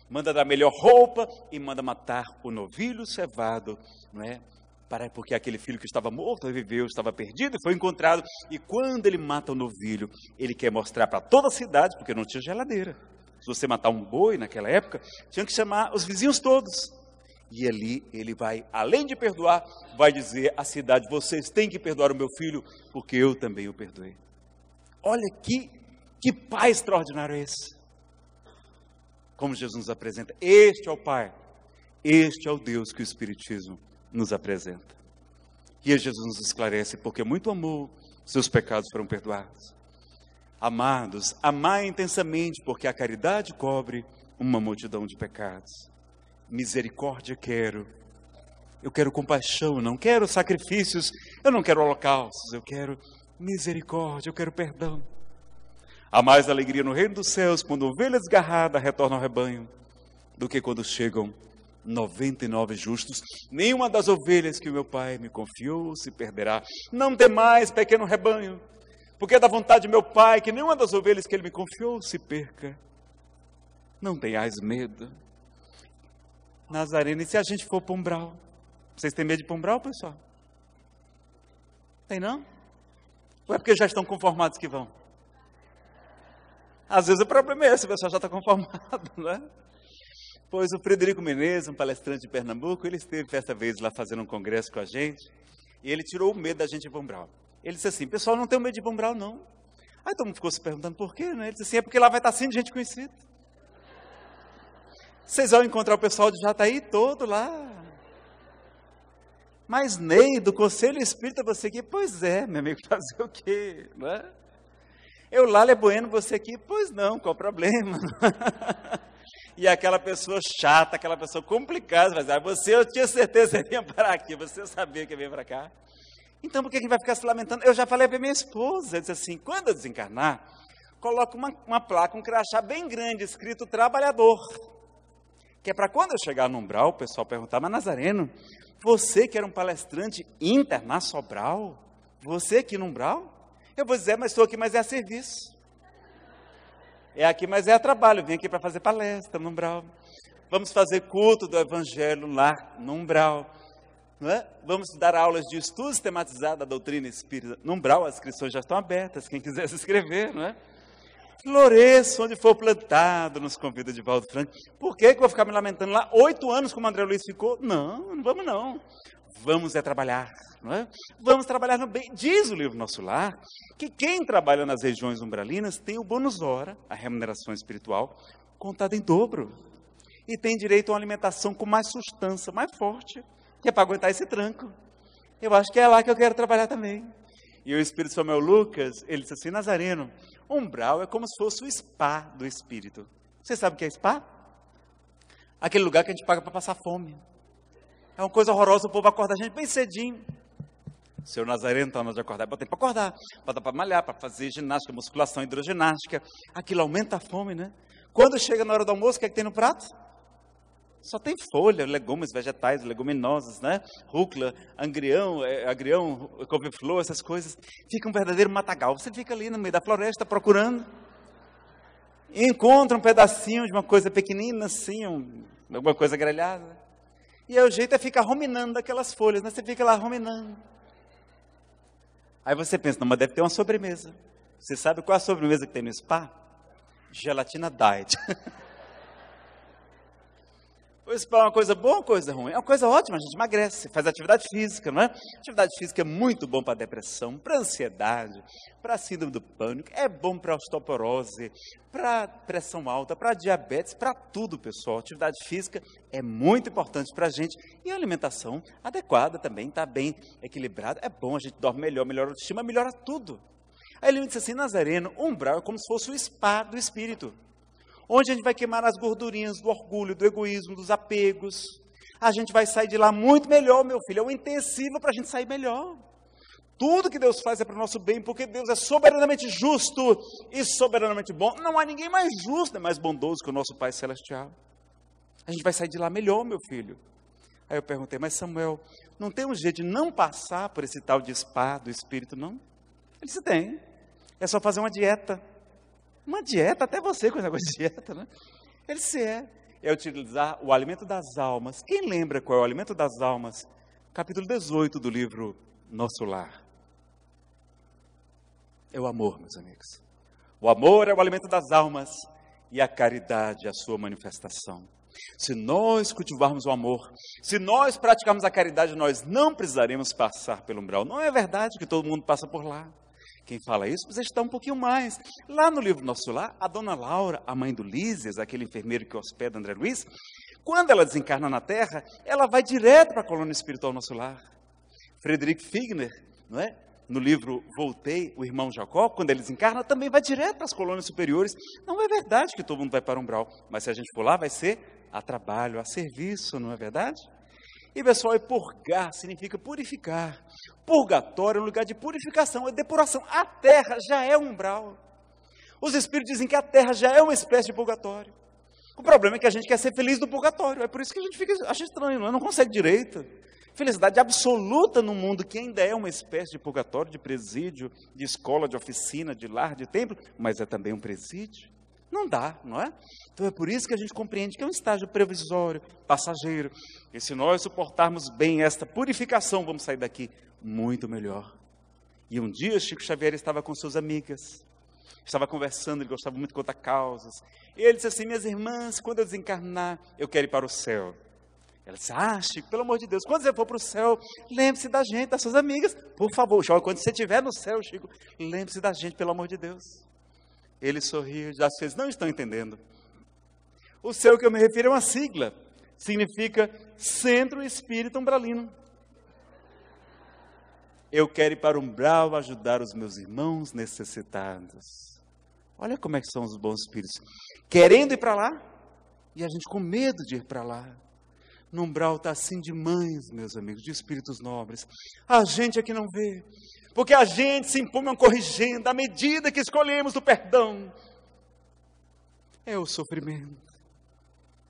S4: Manda dar melhor roupa e manda matar o novilho cevado, não é? Porque aquele filho que estava morto, reviveu, estava perdido e foi encontrado. E quando ele mata o novilho, ele quer mostrar para toda a cidade, porque não tinha geladeira. Se você matar um boi naquela época, tinha que chamar os vizinhos todos. E ali ele vai, além de perdoar, vai dizer à cidade: vocês têm que perdoar o meu filho, porque eu também o perdoei. Olha que pai extraordinário é esse. Como Jesus nos apresenta, este é o Pai, este é o Deus que o Espiritismo nos apresenta. E Jesus nos esclarece: porque muito amou, seus pecados foram perdoados. Amados, amai intensamente, porque a caridade cobre uma multidão de pecados. Misericórdia quero. Eu quero compaixão, não quero sacrifícios, eu não quero holocaustos, eu quero misericórdia, eu quero perdão. Há mais alegria no reino dos céus quando ovelha desgarrada retorna ao rebanho, do que quando chegam 99 justos. Nenhuma das ovelhas que o meu pai me confiou se perderá. Não temais, pequeno rebanho, porque é da vontade de meu pai que nenhuma das ovelhas que ele me confiou se perca. Não tenhais medo. Nazareno, e se a gente for para Umbral? Vocês têm medo de ir para Umbral, pessoal? Tem não? Ou é porque já estão conformados que vão? Às vezes o problema é esse, o pessoal já está conformado, não é? Pois o Frederico Menezes, um palestrante de Pernambuco, ele esteve essa vez lá fazendo um congresso com a gente, e ele tirou o medo da gente ir para Umbral. Ele disse assim: pessoal, não tem medo de ir para Umbral, não. Aí todo mundo ficou se perguntando por quê, né? Ele disse assim: é porque lá vai estar assim de gente conhecida. Vocês vão encontrar o pessoal de Jataí todo lá. Mas Ney, do Conselho Espírita, você aqui? Pois é, meu amigo, fazer o quê? Não é? Eulália Bueno, você aqui? Pois não, qual o problema? E aquela pessoa chata, aquela pessoa complicada, vai dizer: você, eu tinha certeza que vinha para aqui, você sabia que ia vir para cá. Então por que a gente vai ficar se lamentando? Eu já falei para minha esposa, eu disse assim: quando eu desencarnar, coloca uma placa, um crachá bem grande, escrito trabalhador. Que é para quando eu chegar no Umbral, o pessoal perguntar: mas Nazareno, você que era um palestrante internacional, você aqui no Umbral? Eu vou dizer: mas estou aqui, mas é a serviço. É aqui, mas é a trabalho. Vim aqui para fazer palestra no Umbral. Vamos fazer culto do Evangelho lá no Umbral. Não é? Vamos dar aulas de estudo sistematizado da doutrina espírita no Umbral. As inscrições já estão abertas, quem quiser se inscrever, não é? Floresça onde for plantado, nos convida Divaldo Franco. Por que eu vou ficar me lamentando lá 8 anos como o André Luiz ficou? Não, não vamos não. Vamos trabalhar, não é? Vamos trabalhar no bem. Diz o livro Nosso Lar que quem trabalha nas regiões umbralinas tem o bônus hora, a remuneração espiritual, contada em dobro. E tem direito a uma alimentação com mais sustância, mais forte, que é para aguentar esse tranco. Eu acho que é lá que eu quero trabalhar também. E o Espírito Samuel Lucas, ele disse assim: Nazareno, Umbral é como se fosse o spa do Espírito. Você sabe o que é spa? Aquele lugar que a gente paga para passar fome. É uma coisa horrorosa, o povo acorda a gente bem cedinho. Seu Nazareno, então, nós de acordar, bota para acordar, bota para malhar, para fazer ginástica, musculação, hidroginástica. Aquilo aumenta a fome, né? Quando chega na hora do almoço, o que é que tem no prato? Só tem folha, legumes, vegetais, leguminosas, né? Rúcula, agrião, couve-flor, essas coisas. Fica um verdadeiro matagal. Você fica ali no meio da floresta procurando. E encontra um pedacinho de uma coisa pequenina, assim, alguma coisa grelhada. E aí o jeito é ficar ruminando aquelas folhas, né? Você fica lá ruminando. Aí você pensa: não, mas deve ter uma sobremesa. Você sabe qual é a sobremesa que tem no spa? Gelatina diet. O O spa é uma coisa boa ou uma coisa ruim? É uma coisa ótima, a gente emagrece, faz atividade física, não é? Atividade física é muito bom para depressão, para ansiedade, para síndrome do pânico, é bom para osteoporose, para pressão alta, para diabetes, para tudo, pessoal. Atividade física é muito importante para a gente. E a alimentação adequada também, está bem equilibrada. É bom, a gente dorme melhor, melhora a autoestima, melhora tudo. Aí ele me disse assim, Nazareno, umbral é como se fosse o spa do espírito, onde a gente vai queimar as gordurinhas do orgulho, do egoísmo, dos apegos. A gente vai sair de lá muito melhor, meu filho. É um intensivo para a gente sair melhor. Tudo que Deus faz é para o nosso bem, porque Deus é soberanamente justo e soberanamente bom. Não há ninguém mais justo, mais bondoso que o nosso Pai Celestial. A gente vai sair de lá melhor, meu filho. Aí eu perguntei, mas Samuel, não tem um jeito de não passar por esse tal de spa do Espírito, não? Ele disse, tem. É só fazer uma dieta. Uma dieta, até você com esse negócio de dieta, né? Ele disse, é utilizar o alimento das almas. Quem lembra qual é o alimento das almas? Capítulo 18 do livro Nosso Lar. É o amor, meus amigos. O amor é o alimento das almas e a caridade é a sua manifestação. Se nós cultivarmos o amor, se nós praticarmos a caridade, nós não precisaremos passar pelo umbral. Não é verdade que todo mundo passa por lá. Quem fala isso precisa estudar um pouquinho mais. Lá no livro Nosso Lar, a dona Laura, a mãe do Lísias, aquele enfermeiro que hospeda André Luiz, quando ela desencarna na Terra, ela vai direto para a colônia espiritual Nosso Lar. Frederic Figner, não é? No livro Voltei, o irmão Jacó, quando ele desencarna, também vai direto para as colônias superiores. Não é verdade que todo mundo vai para o umbral, mas se a gente for lá, vai ser a trabalho, a serviço, não é verdade? E pessoal, purgar significa purificar. Purgatório é um lugar de purificação, é depuração. A terra já é um umbral. Os espíritos dizem que a terra já é uma espécie de purgatório. O problema é que a gente quer ser feliz no purgatório. É por isso que a gente acha estranho, não consegue direito. Felicidade absoluta num mundo que ainda é uma espécie de purgatório, de presídio, de escola, de oficina, de lar, de templo, mas é também um presídio. Não dá, não é? Então é por isso que a gente compreende que é um estágio provisório, passageiro. E se nós suportarmos bem esta purificação, vamos sair daqui muito melhor. E um dia Chico Xavier estava com suas amigas, estava conversando, ele gostava muito de contar causas. E ele disse assim, minhas irmãs, quando eu desencarnar, eu quero ir para o céu. Ela disse, Chico, pelo amor de Deus, quando você for para o céu, lembre-se da gente, das suas amigas. Por favor, quando você estiver no céu, Chico, lembre-se da gente, pelo amor de Deus. Ele sorriu e já vocês não estão entendendo. O céu que eu me refiro é uma sigla. Significa Centro Espírita Umbralino. Eu quero ir para o umbral ajudar os meus irmãos necessitados. Olha como é que são os bons espíritos. Querendo ir para lá, e a gente com medo de ir para lá. No umbral está assim de mães, meus amigos, de espíritos nobres. A gente é que não vê. Porque a gente se impõe corrigendo à medida que escolhemos o perdão. É o sofrimento.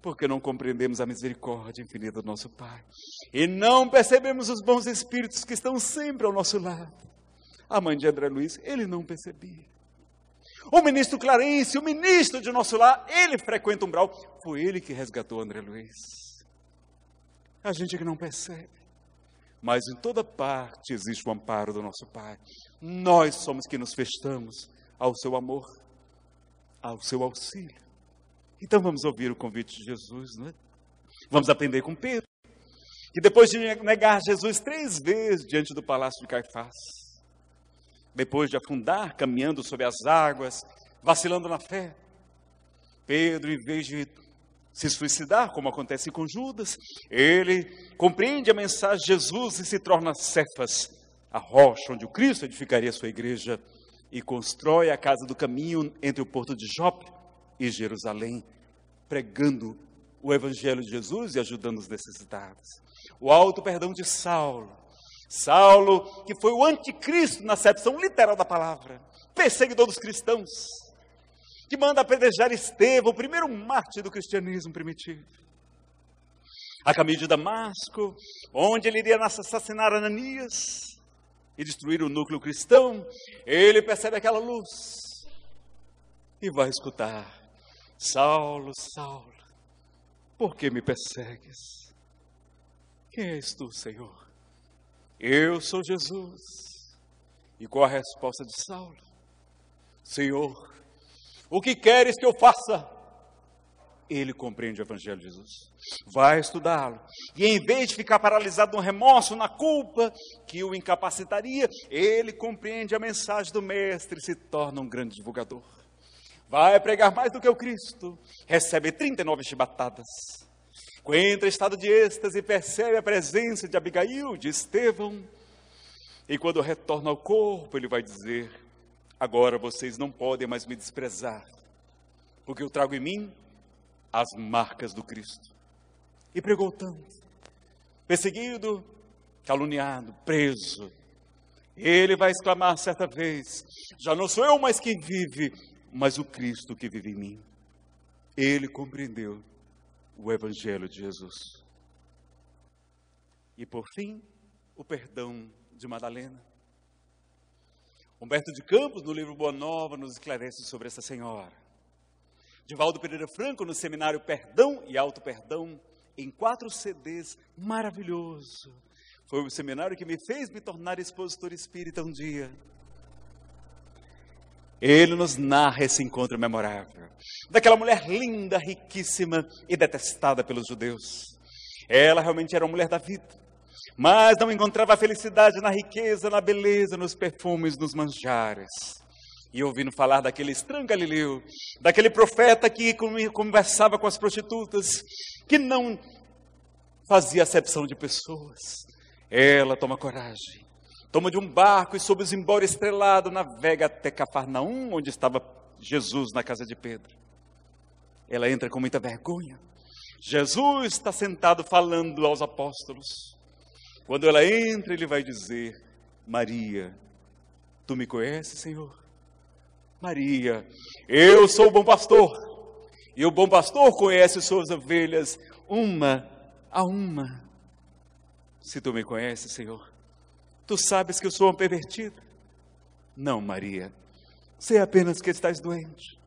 S4: Porque não compreendemos a misericórdia infinita do nosso Pai. E não percebemos os bons espíritos que estão sempre ao nosso lado. A mãe de André Luiz, ele não percebia. O ministro Clarence, o ministro de Nosso Lar, ele frequenta o umbral. Foi ele que resgatou André Luiz. A gente é que não percebe. Mas em toda parte existe o amparo do nosso Pai. Nós somos que nos festamos ao seu amor, ao seu auxílio. Então vamos ouvir o convite de Jesus, não é? Vamos aprender com Pedro, que depois de negar Jesus 3 vezes diante do palácio de Caifás, depois de afundar, caminhando sobre as águas, vacilando na fé, Pedro, em vez de se suicidar, como acontece com Judas, ele compreende a mensagem de Jesus e se torna Cefas, a rocha onde o Cristo edificaria a sua igreja, e constrói a casa do caminho entre o porto de Jope e Jerusalém, pregando o evangelho de Jesus e ajudando os necessitados. O alto perdão de Saulo, que foi o anticristo na acepção literal da palavra, perseguidor dos cristãos, que manda apedrejar Estevão, o primeiro mártir do cristianismo primitivo. A caminho de Damasco, onde ele iria assassinar Ananias e destruir o núcleo cristão, ele percebe aquela luz e vai escutar: Saulo, Saulo, por que me persegues? Quem és tu, Senhor? Eu sou Jesus. E qual a resposta de Saulo? Senhor, o que queres que eu faça? ele compreende o Evangelho de Jesus. Vai estudá-lo. E em vez de ficar paralisado no remorso, na culpa que o incapacitaria, ele compreende a mensagem do Mestre e se torna um grande divulgador. Vai pregar mais do que o Cristo. Recebe 39 chibatadas. Entra em estado de êxtase e percebe a presença de Abigail, de Estevão. E quando retorna ao corpo, ele vai dizer: agora vocês não podem mais me desprezar, porque eu trago em mim as marcas do Cristo. E pregou tanto, perseguido, caluniado, preso. Ele vai exclamar certa vez: já não sou eu mais quem vive, mas o Cristo que vive em mim. Ele compreendeu o Evangelho de Jesus. E por fim, o perdão de Madalena. Humberto de Campos, no livro Boa Nova, nos esclarece sobre essa senhora. Divaldo Pereira Franco, no seminário Perdão e Auto-Perdão, em 4 CDs, maravilhoso. Foi o seminário que me fez me tornar expositor espírita um dia. Ele nos narra esse encontro memorável, daquela mulher linda, riquíssima e detestada pelos judeus. Ela realmente era uma mulher da vida, mas não encontrava a felicidade na riqueza, na beleza, nos perfumes, nos manjares. E ouvindo falar daquele estranho Galileu, daquele profeta que conversava com as prostitutas, que não fazia acepção de pessoas, ela toma coragem. Toma de um barco e sob os embora estrelado navega até Cafarnaum, onde estava Jesus na casa de Pedro. Ela entra com muita vergonha. Jesus está sentado falando aos apóstolos. Quando ela entra, ele vai dizer: Maria, tu me conheces, Senhor? Maria, eu sou o bom pastor. E o bom pastor conhece suas ovelhas uma a uma. Se tu me conheces, Senhor, tu sabes que eu sou uma pervertida? Não, Maria, sei apenas que estás doente.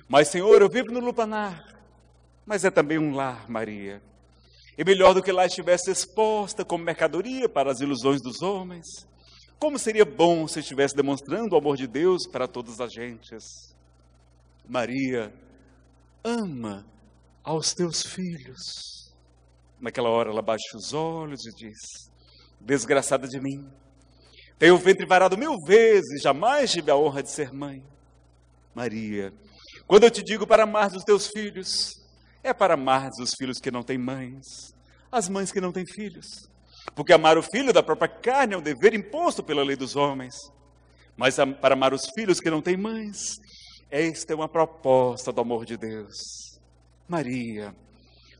S4: Mas, Senhor, eu vivo no lupanar, mas é também um lar, Maria. E melhor do que lá estivesse exposta como mercadoria para as ilusões dos homens. Como seria bom se estivesse demonstrando o amor de Deus para todas as gentes. Maria, ama aos teus filhos. Naquela hora ela baixa os olhos e diz: desgraçada de mim, tenho o ventre varado 1000 vezes, jamais tive a honra de ser mãe. Maria, quando eu te digo para amar os teus filhos, é para amar os filhos que não têm mães, as mães que não têm filhos. Porque amar o filho da própria carne é um dever imposto pela lei dos homens. Mas para amar os filhos que não têm mães, esta é uma proposta do amor de Deus. Maria,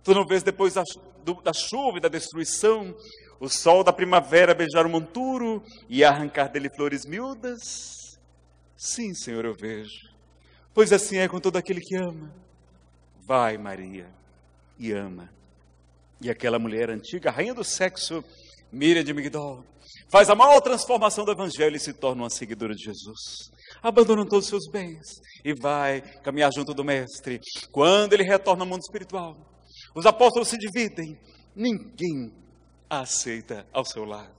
S4: tu não vês depois da chuva e da destruição, o sol da primavera beijar o monturo e arrancar dele flores miúdas? Sim, Senhor, eu vejo. Pois assim é com todo aquele que ama. Vai, Maria, e ama. E aquela mulher antiga, rainha do sexo, Miriam de Migdol, faz a maior transformação do Evangelho e se torna uma seguidora de Jesus. Abandona todos os seus bens e vai caminhar junto do Mestre. Quando ele retorna ao mundo espiritual, os apóstolos se dividem. Ninguém a aceita ao seu lado.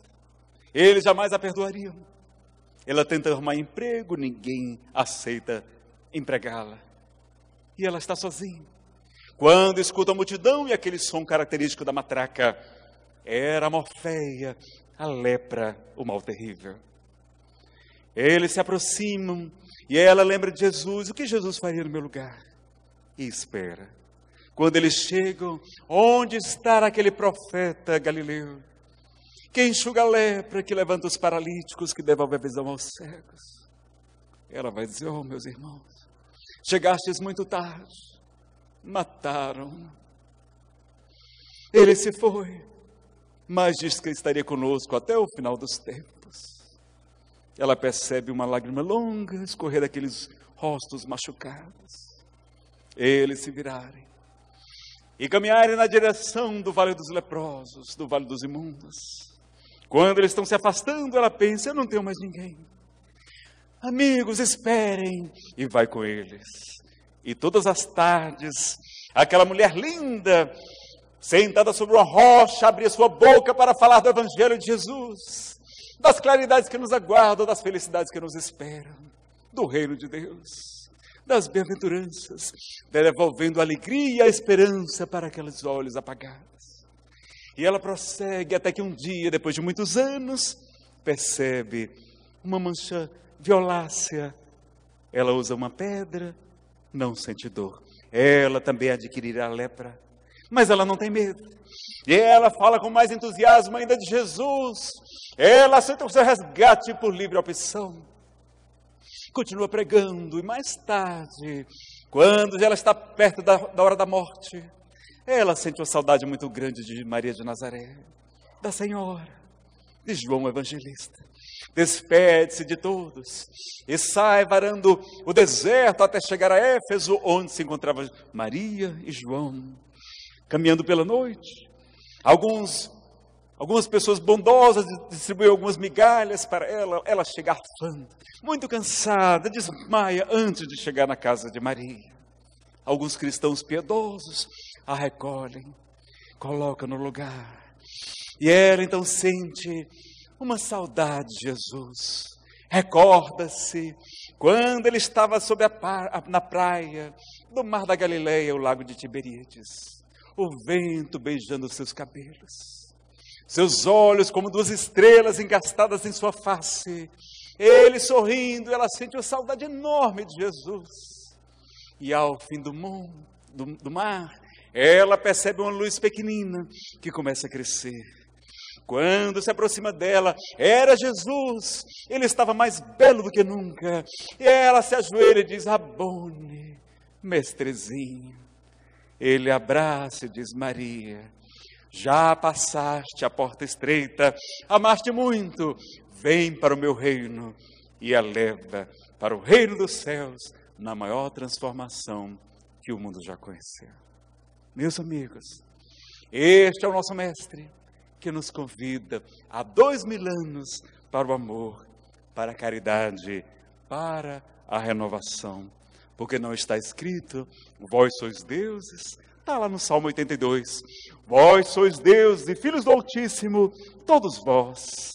S4: Eles jamais a perdoariam. Ela tenta arrumar emprego, ninguém aceita empregá-la. E ela está sozinha. Quando escuta a multidão e aquele som característico da matraca, era a Morfeia, a lepra, o mal terrível. Eles se aproximam e ela lembra de Jesus. O que Jesus faria no meu lugar? E espera. Quando eles chegam, onde está aquele profeta Galileu? Que enxuga a lepra, que levanta os paralíticos, que devolve a visão aos cegos. Ela vai dizer: oh, meus irmãos, chegastes muito tarde. Mataram. Ele se foi, mas disse que estaria conosco até o final dos tempos. Ela percebe uma lágrima longa escorrer daqueles rostos machucados. Eles se virarem e caminharem na direção do Vale dos Leprosos, do Vale dos Imundos. Quando eles estão se afastando, ela pensa: eu não tenho mais ninguém. Amigos, esperem. E vai com eles. E todas as tardes, aquela mulher linda, sentada sobre uma rocha, abria sua boca para falar do Evangelho de Jesus, das claridades que nos aguardam, das felicidades que nos esperam, do reino de Deus. das bem-aventuranças, devolvendo a alegria e a esperança para aqueles olhos apagados. E ela prossegue até que um dia, depois de muitos anos, percebe uma mancha violácea. Ela usa uma pedra, não sente dor. Ela também adquirirá a lepra, mas ela não tem medo. E ela fala com mais entusiasmo ainda de Jesus. Ela aceita o seu resgate por livre opção. Continua pregando, e mais tarde, quando ela está perto da hora da morte, ela sente uma saudade muito grande de Maria de Nazaré, da Senhora, de João o Evangelista. Despede-se de todos e sai varando o deserto até chegar a Éfeso, onde se encontravam Maria e João. Caminhando pela noite, algumas pessoas bondosas distribuem algumas migalhas para ela. Ela chega arfando, muito cansada, desmaia antes de chegar na casa de Maria. Alguns cristãos piedosos a recolhem, colocam no lugar. E ela então sente uma saudade de Jesus. Recorda-se quando ele estava na praia do mar da Galileia, o lago de Tiberíades. O vento beijando seus cabelos, seus olhos como duas estrelas engastadas em sua face, ele sorrindo. Ela sente uma saudade enorme de Jesus. E ao fim do mar, ela percebe uma luz pequenina que começa a crescer. Quando se aproxima dela, era Jesus. Ele estava mais belo do que nunca. E ela se ajoelha e diz: Rabone, mestrezinho. Ele abraça e diz: Maria, já passaste a porta estreita, amaste muito, vem para o meu reino. E a leva para o reino dos céus, na maior transformação que o mundo já conheceu. Meus amigos, este é o nosso mestre, que nos convida há 2000 anos para o amor, para a caridade, para a renovação. Porque não está escrito: vós sois deuses? Está lá no Salmo 82. Vós sois deuses e filhos do Altíssimo, todos vós.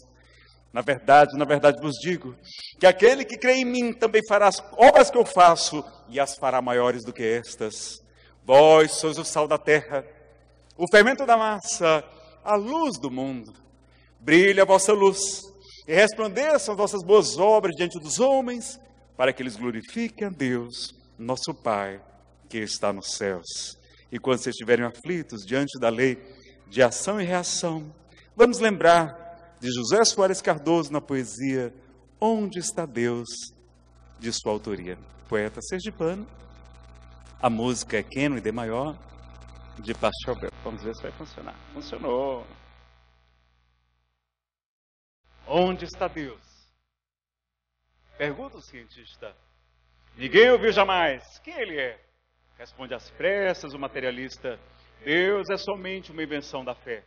S4: Na verdade vos digo, que aquele que crê em mim também fará as obras que eu faço, e as fará maiores do que estas. Vós sois o sal da terra, o fermento da massa, a luz do mundo. Brilhe a vossa luz, e resplandeçam as vossas boas obras diante dos homens, para que eles glorifiquem a Deus, nosso Pai, que está nos céus. E quando vocês estiverem aflitos diante da lei de ação e reação, vamos lembrar de José Soares Cardoso na poesia Onde está Deus, de sua autoria. Poeta sergipano. A música é Queno e D maior, de Pachelbel. Vamos ver se vai funcionar. Funcionou. Onde está Deus? Pergunta o cientista. Ninguém ouviu jamais. Quem ele é? Responde às pressas o materialista. Deus é somente uma invenção da fé.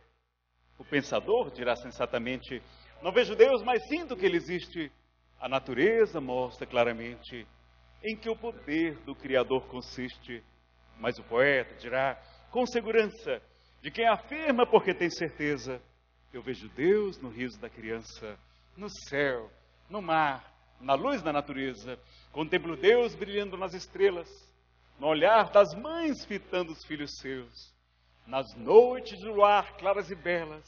S4: O pensador dirá sensatamente: não vejo Deus, mas sinto que ele existe. A natureza mostra claramente em que o poder do Criador consiste. Mas o poeta dirá com segurança, de quem afirma porque tem certeza: eu vejo Deus no riso da criança, no céu, no mar, na luz da natureza. Contemplo Deus brilhando nas estrelas, no olhar das mães fitando os filhos seus, nas noites de luar claras e belas,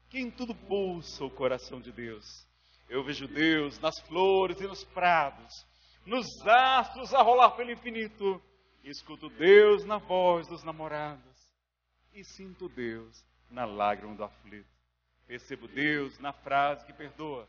S4: que em tudo pulsa o coração de Deus. Eu vejo Deus nas flores e nos prados, nos astros a rolar pelo infinito. Escuto Deus na voz dos namorados e sinto Deus na lágrima do aflito. Percebo Deus na frase que perdoa.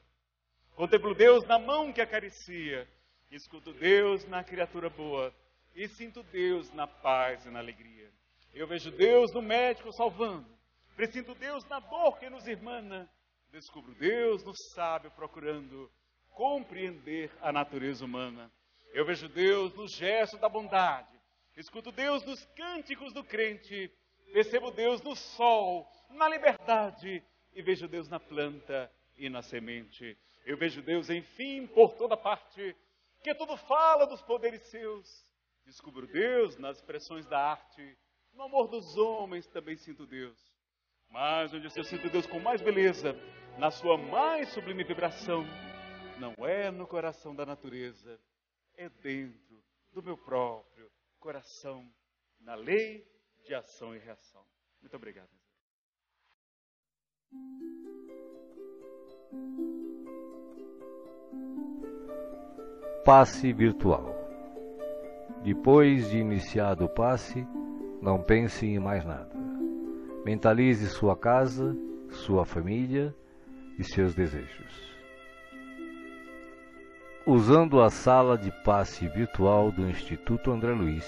S4: Contemplo Deus na mão que acaricia. Escuto Deus na criatura boa e sinto Deus na paz e na alegria. Eu vejo Deus no médico salvando. Presinto Deus na dor que nos irmana. Descubro Deus no sábio procurando compreender a natureza humana. Eu vejo Deus no gesto da bondade. Escuto Deus nos cânticos do crente. Percebo Deus no sol, na liberdade. E vejo Deus na planta e na semente. Eu vejo Deus, enfim, por toda parte, que tudo fala dos poderes seus. Descubro Deus nas expressões da arte. No amor dos homens também sinto Deus. Mas onde eu sinto Deus com mais beleza, na sua mais sublime vibração, não é no coração da natureza, é dentro
S3: do meu próprio coração na lei de ação e reação. Muito obrigado.
S5: Passe virtual. Depois de iniciado o passe, não pense em mais nada. Mentalize sua casa, sua família e seus desejos. Usando a sala de passe virtual do Instituto André Luiz,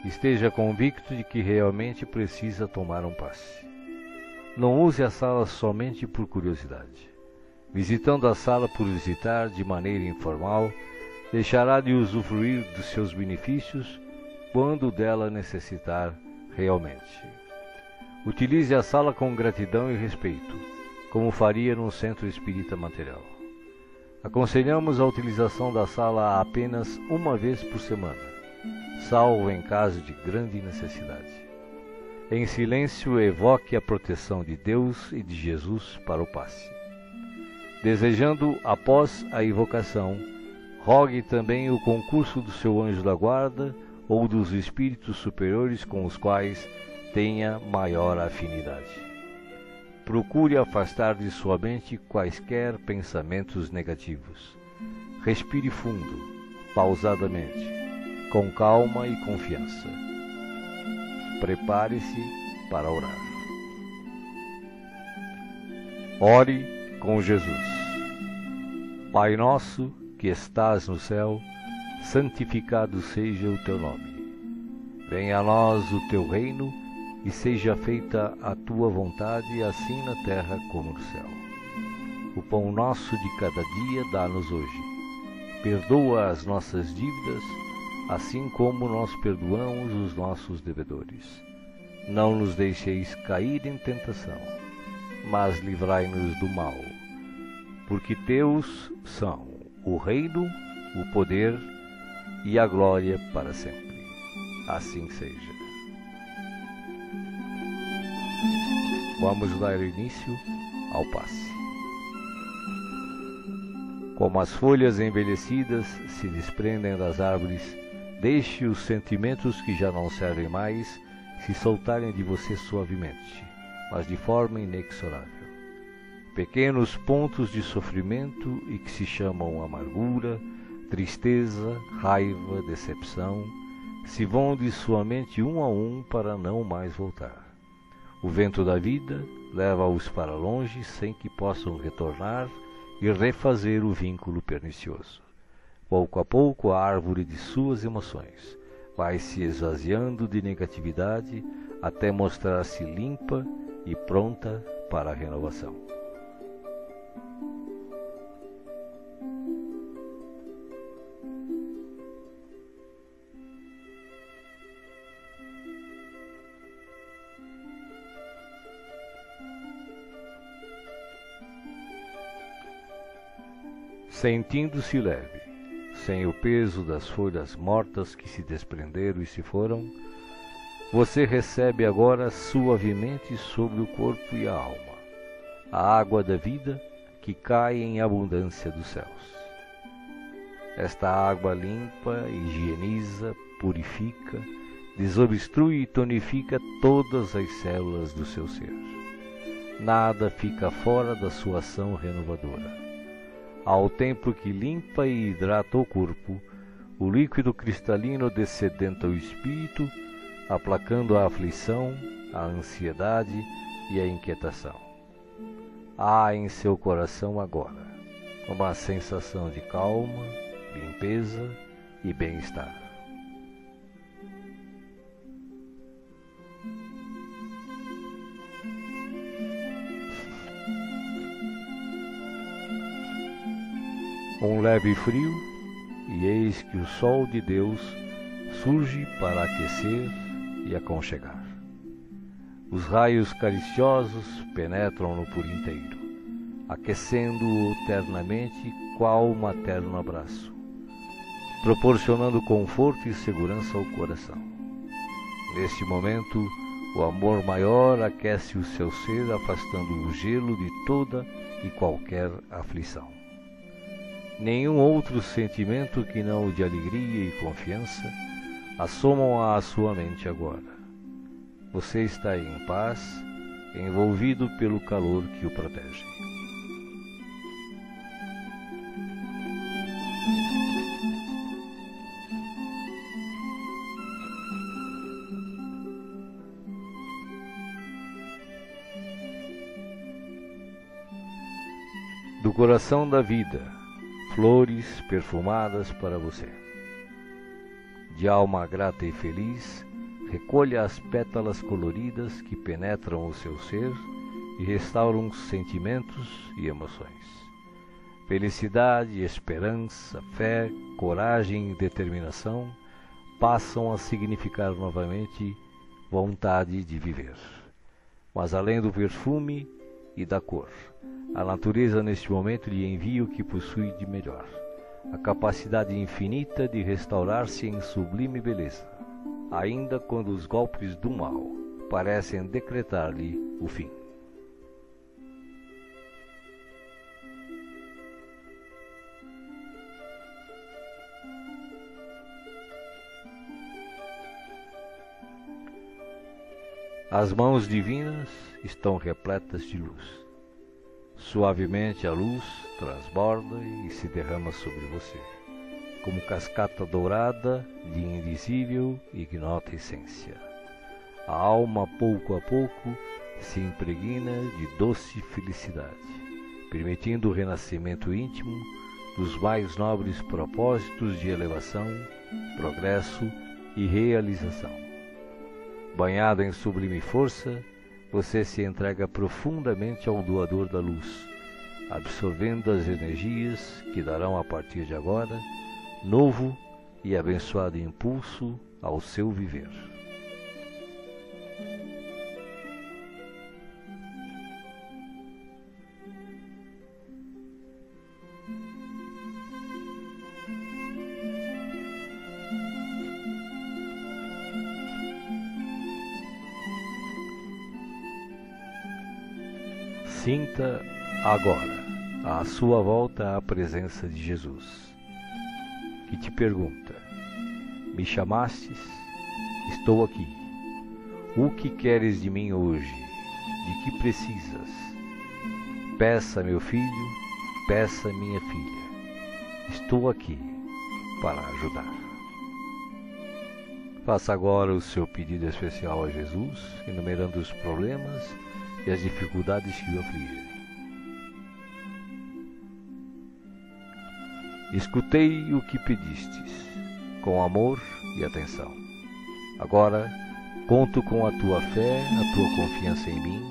S5: esteja convicto de que realmente precisa tomar um passe. Não use a sala somente por curiosidade. Visitando a sala por visitar de maneira informal, deixará de usufruir dos seus benefícios quando dela necessitar realmente. Utilize a sala com gratidão e respeito, como faria num centro espírita material. Aconselhamos a utilização da sala apenas uma vez por semana, salvo em caso de grande necessidade. Em silêncio, evoque a proteção de Deus e de Jesus para o passe. Desejando, após a invocação, rogue também o concurso do seu anjo da guarda ou dos espíritos superiores com os quais tenha maior afinidade. Procure afastar de sua mente quaisquer pensamentos negativos. Respire fundo, pausadamente, com calma e confiança. Prepare-se para orar. Ore com Jesus. Pai nosso, que estás no céu, santificado seja o teu nome. Venha a nós o teu reino e seja feita a tua vontade, assim na terra como no céu. O pão nosso de cada dia dá-nos hoje. Perdoa as nossas dívidas, assim como nós perdoamos os nossos devedores. Não nos deixeis cair em tentação, mas livrai-nos do mal. Porque teus são o reino, o poder e a glória para sempre. Assim seja. Vamos dar início ao passe. Como as folhas envelhecidas se desprendem das árvores, deixe os sentimentos que já não servem mais se soltarem de você suavemente, mas de forma inexorável. Pequenos pontos de sofrimento e que se chamam amargura, tristeza, raiva, decepção, se vão de sua mente um a um para não mais voltar. O vento da vida leva-os para longe sem que possam retornar e refazer o vínculo pernicioso. Pouco a pouco a árvore de suas emoções vai se esvaziando de negatividade até mostrar-se limpa e pronta para a renovação. Sentindo-se leve, sem o peso das folhas mortas que se desprenderam e se foram, você recebe agora suavemente sobre o corpo e a alma a água da vida que cai em abundância dos céus. Esta água limpa, higieniza, purifica, desobstrui e tonifica todas as células do seu ser. Nada fica fora da sua ação renovadora. Ao tempo que limpa e hidrata o corpo, o líquido cristalino descedenta o espírito, aplacando a aflição, a ansiedade e a inquietação. Há em seu coração agora uma sensação de calma, limpeza e bem-estar. Um leve frio, e eis que o sol de Deus surge para aquecer e aconchegar. Os raios cariciosos penetram-no por inteiro, aquecendo-o ternamente qual materno abraço, proporcionando conforto e segurança ao coração. Neste momento, o amor maior aquece o seu ser, afastando o gelo de toda e qualquer aflição. nenhum outro sentimento que não o de alegria e confiança assomam à sua mente agora. Você está em paz, envolvido pelo calor que o protege. Do coração da vida, flores perfumadas para você. De alma grata e feliz, recolha as pétalas coloridas que penetram o seu ser e restauram sentimentos e emoções. Felicidade, esperança, fé, coragem e determinação passam a significar novamente vontade de viver. Mas além do perfume e da cor, a natureza neste momento lhe envia o que possui de melhor, a capacidade infinita de restaurar-se em sublime beleza, ainda quando os golpes do mal parecem decretar-lhe o fim. As mãos divinas estão repletas de luz. Suavemente a luz transborda e se derrama sobre você, como cascata dourada de indizível e ignota essência. A alma, pouco a pouco, se impregna de doce felicidade, permitindo o renascimento íntimo dos mais nobres propósitos de elevação, progresso e realização. Banhado em sublime força, você se entrega profundamente ao doador da luz, absorvendo as energias que darão a partir de agora novo e abençoado impulso ao seu viver. Sinta agora à sua volta a presença de Jesus, que te pergunta: me chamastes? Estou aqui. O que queres de mim hoje? De que precisas? Peça, meu filho, peça, minha filha. Estou aqui para ajudar. Faça agora o seu pedido especial a Jesus, enumerando os problemas e as dificuldades que o afligem. Escutei o que pedistes, com amor e atenção. Agora, conto com a tua fé, a tua confiança em mim,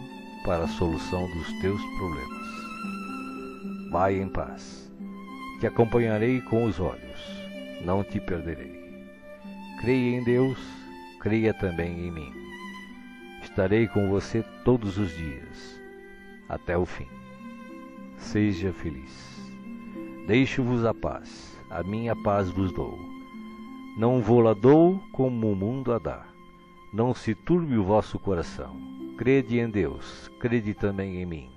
S5: para a solução dos teus problemas. Vai em paz. Te acompanharei com os olhos, não te perderei. Creia em Deus, creia também em mim. Estarei com você todos os dias, até o fim. Seja feliz. Deixo-vos a paz, a minha paz vos dou. Não vou-la dou como o mundo a dá. Não se turbe o vosso coração. Crede em Deus, crede também em mim.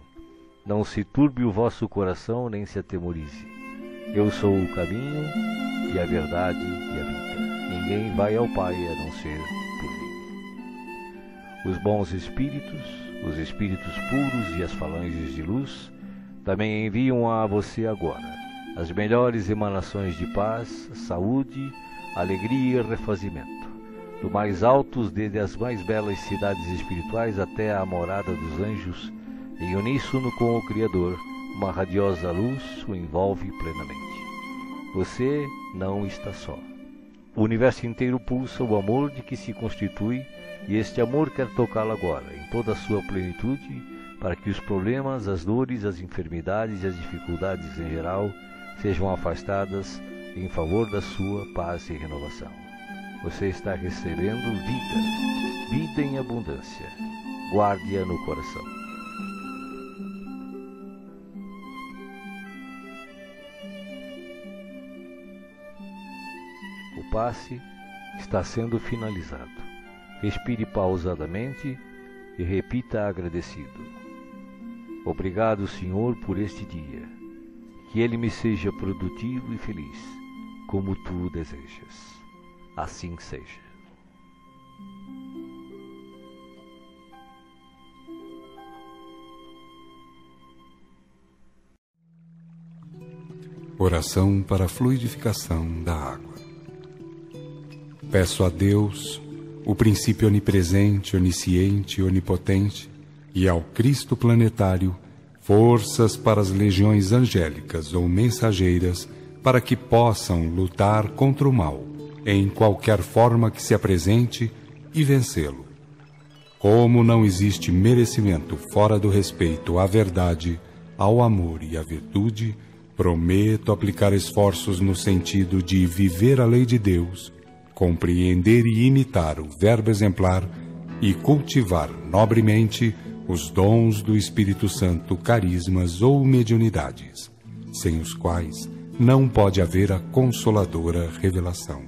S5: Não se turbe o vosso coração, nem se atemorize. Eu sou o caminho e a verdade e a vida. Ninguém vai ao Pai a não ser por mim. Os bons espíritos, os espíritos puros e as falanges de luz também enviam a você agora as melhores emanações de paz, saúde, alegria e refazimento, do mais altos desde as mais belas cidades espirituais até a morada dos anjos, em uníssono com o Criador, uma radiosa luz o envolve plenamente. Você não está só. O universo inteiro pulsa o amor de que se constitui, e este amor quer tocá-lo agora, em toda a sua plenitude, para que os problemas, as dores, as enfermidades e as dificuldades em geral sejam afastadas em favor da sua paz e renovação. Você está recebendo vida, vida em abundância. Guarde-a no coração. O passe está sendo finalizado. Respire pausadamente e repita agradecido: obrigado, Senhor, por este dia. que ele me seja produtivo e feliz, como tu desejas. Assim seja.
S6: Oração para a fluidificação da água. Peço a Deus, o princípio onipresente, onisciente e onipotente, e ao Cristo planetário, forças para as legiões angélicas ou mensageiras, para que possam lutar contra o mal, em qualquer forma que se apresente, e vencê-lo. Como não existe merecimento fora do respeito à verdade, ao amor e à virtude, prometo aplicar esforços no sentido de viver a lei de Deus, compreender e imitar o verbo exemplar e cultivar nobremente os dons do Espírito Santo, carismas ou mediunidades, sem os quais não pode haver a consoladora revelação.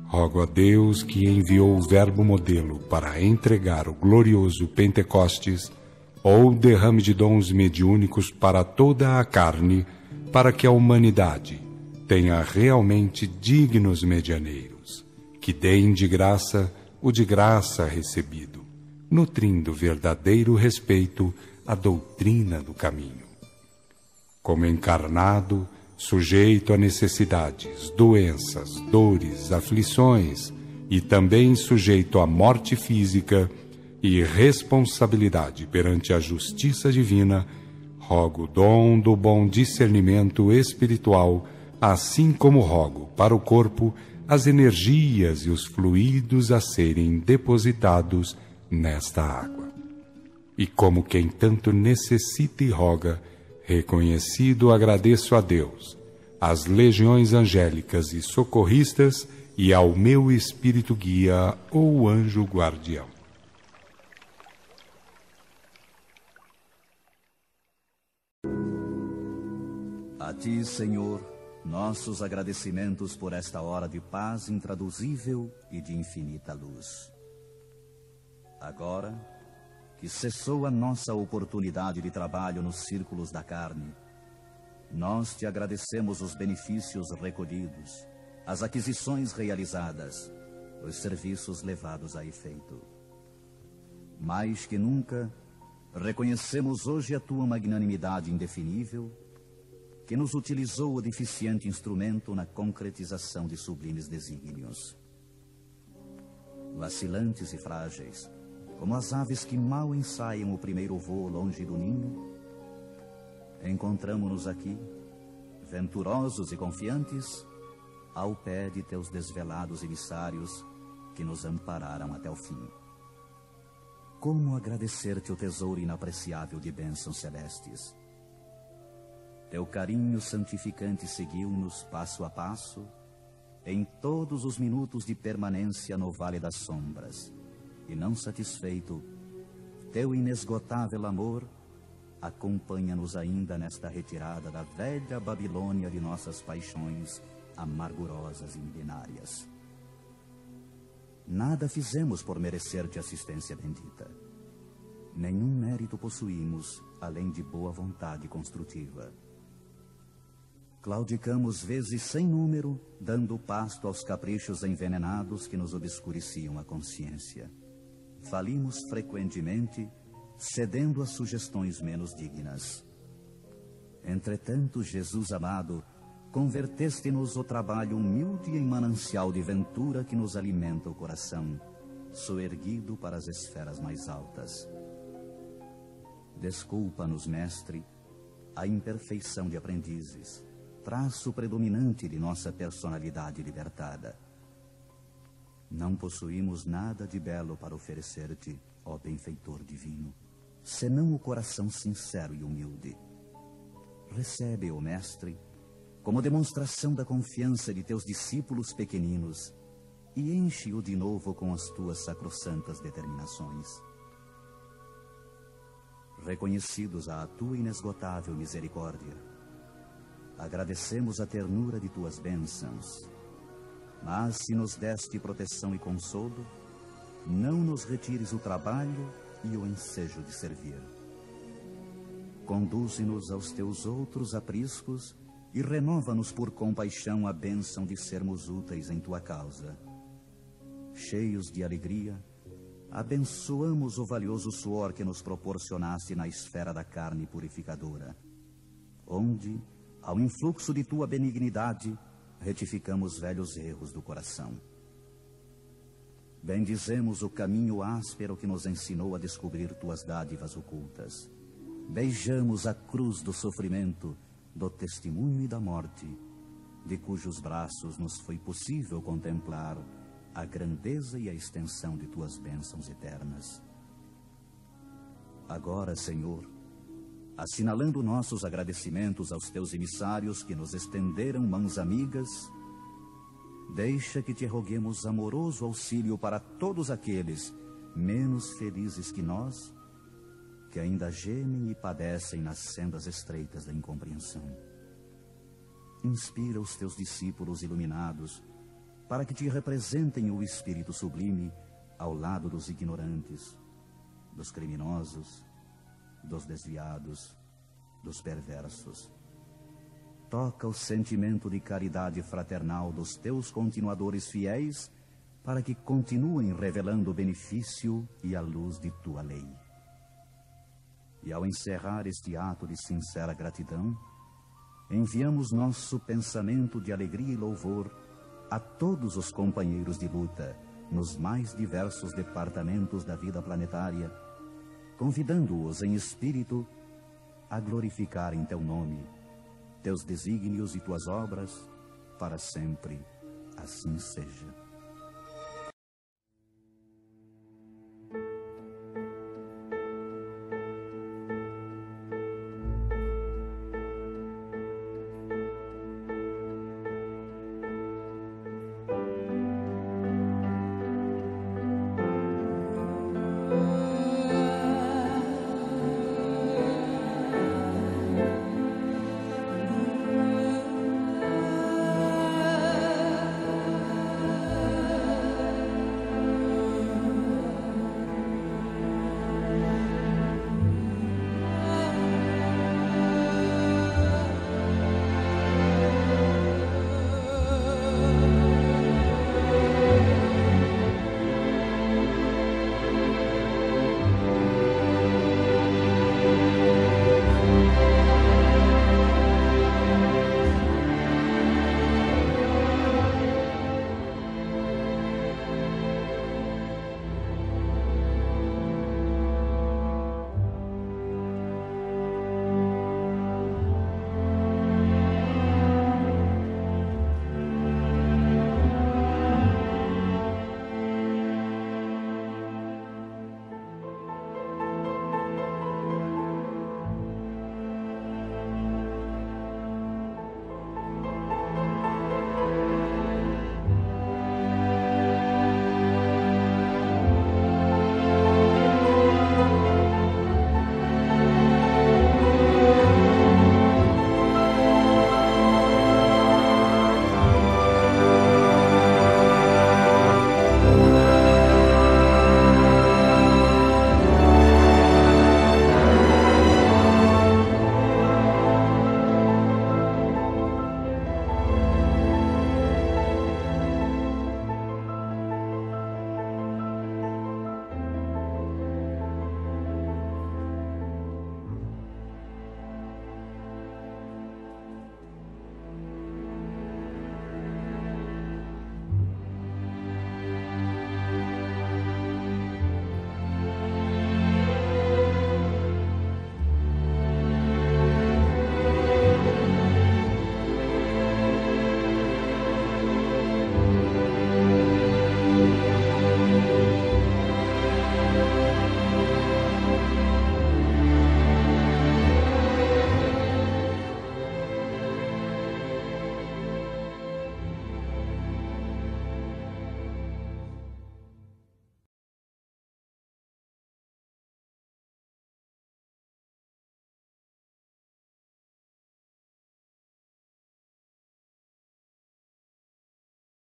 S6: Rogo a Deus, que enviou o verbo modelo para entregar o glorioso Pentecostes, ou derrame de dons mediúnicos para toda a carne, para que a humanidade tenha realmente dignos medianeiros, que deem de graça o de graça recebido, nutrindo verdadeiro respeito à doutrina do caminho. Como encarnado, sujeito a necessidades, doenças, dores, aflições, e também sujeito à morte física e responsabilidade perante a justiça divina, rogo o dom do bom discernimento espiritual, assim como rogo para o corpo as energias e os fluidos a serem depositados nesta água. E como quem tanto necessita e roga, reconhecido agradeço a Deus, às legiões angélicas e socorristas e ao meu espírito guia ou anjo guardião.
S1: A ti, Senhor, nossos agradecimentos por esta hora de paz intraduzível e de infinita luz. Agora, que cessou a nossa oportunidade de trabalho nos círculos da carne, nós te agradecemos os benefícios recolhidos, as aquisições realizadas, os serviços levados a efeito. Mais que nunca, reconhecemos hoje a tua magnanimidade indefinível, que nos utilizou o deficiente instrumento na concretização de sublimes desígnios. Vacilantes e frágeis, como as aves que mal ensaiam o primeiro voo longe do ninho, encontramo-nos aqui, venturosos e confiantes, ao pé de teus desvelados emissários que nos ampararam até o fim. Como agradecer-te o tesouro inapreciável de bênçãos celestes? Teu carinho santificante seguiu-nos passo a passo, em todos os minutos de permanência no Vale das Sombras, e não satisfeito, teu inesgotável amor acompanha-nos ainda nesta retirada da velha Babilônia de nossas paixões amargurosas e milenárias. Nada fizemos por merecer-te assistência bendita. Nenhum mérito possuímos, além de boa vontade construtiva. Claudicamos vezes sem número, dando pasto aos caprichos envenenados que nos obscureciam a consciência. Falimos frequentemente, cedendo a sugestões menos dignas. Entretanto, Jesus amado, converteste-nos o trabalho humilde em manancial de ventura que nos alimenta o coração, soerguido para as esferas mais altas. Desculpa-nos, Mestre, a imperfeição de aprendizes, traço predominante de nossa personalidade libertada. Não possuímos nada de belo para oferecer-te, ó benfeitor divino, senão o coração sincero e humilde. Recebe-o, Mestre, como demonstração da confiança de teus discípulos pequeninos, e enche-o de novo com as tuas sacrossantas determinações. Reconhecidos à tua inesgotável misericórdia, agradecemos a ternura de tuas bênçãos, mas se nos deste proteção e consolo, não nos retires o trabalho e o ensejo de servir. conduze-nos aos teus outros apriscos e renova-nos por compaixão a bênção de sermos úteis em tua causa. Cheios de alegria, abençoamos o valioso suor que nos proporcionaste na esfera da carne purificadora, onde, ao influxo de tua benignidade, retificamos velhos erros do coração. Bendizemos o caminho áspero que nos ensinou a descobrir tuas dádivas ocultas. Beijamos a cruz do sofrimento, do testemunho e da morte, de cujos braços nos foi possível contemplar a grandeza e a extensão de tuas bênçãos eternas. Agora, Senhor, assinalando nossos agradecimentos aos teus emissários que nos estenderam mãos amigas, deixa que te roguemos amoroso auxílio para todos aqueles menos felizes que nós, que ainda gemem e padecem nas sendas estreitas da incompreensão. Inspira os teus discípulos iluminados para que te representem o Espírito sublime ao lado dos ignorantes, dos criminosos, dos desviados, dos perversos. Toca o sentimento de caridade fraternal dos teus continuadores fiéis para que continuem revelando o benefício e a luz de tua lei. E ao encerrar este ato de sincera gratidão, enviamos nosso pensamento de alegria e louvor a todos os companheiros de luta nos mais diversos departamentos da vida planetária, convidando-os em espírito a glorificar em teu nome, teus desígnios e tuas obras, para sempre assim seja.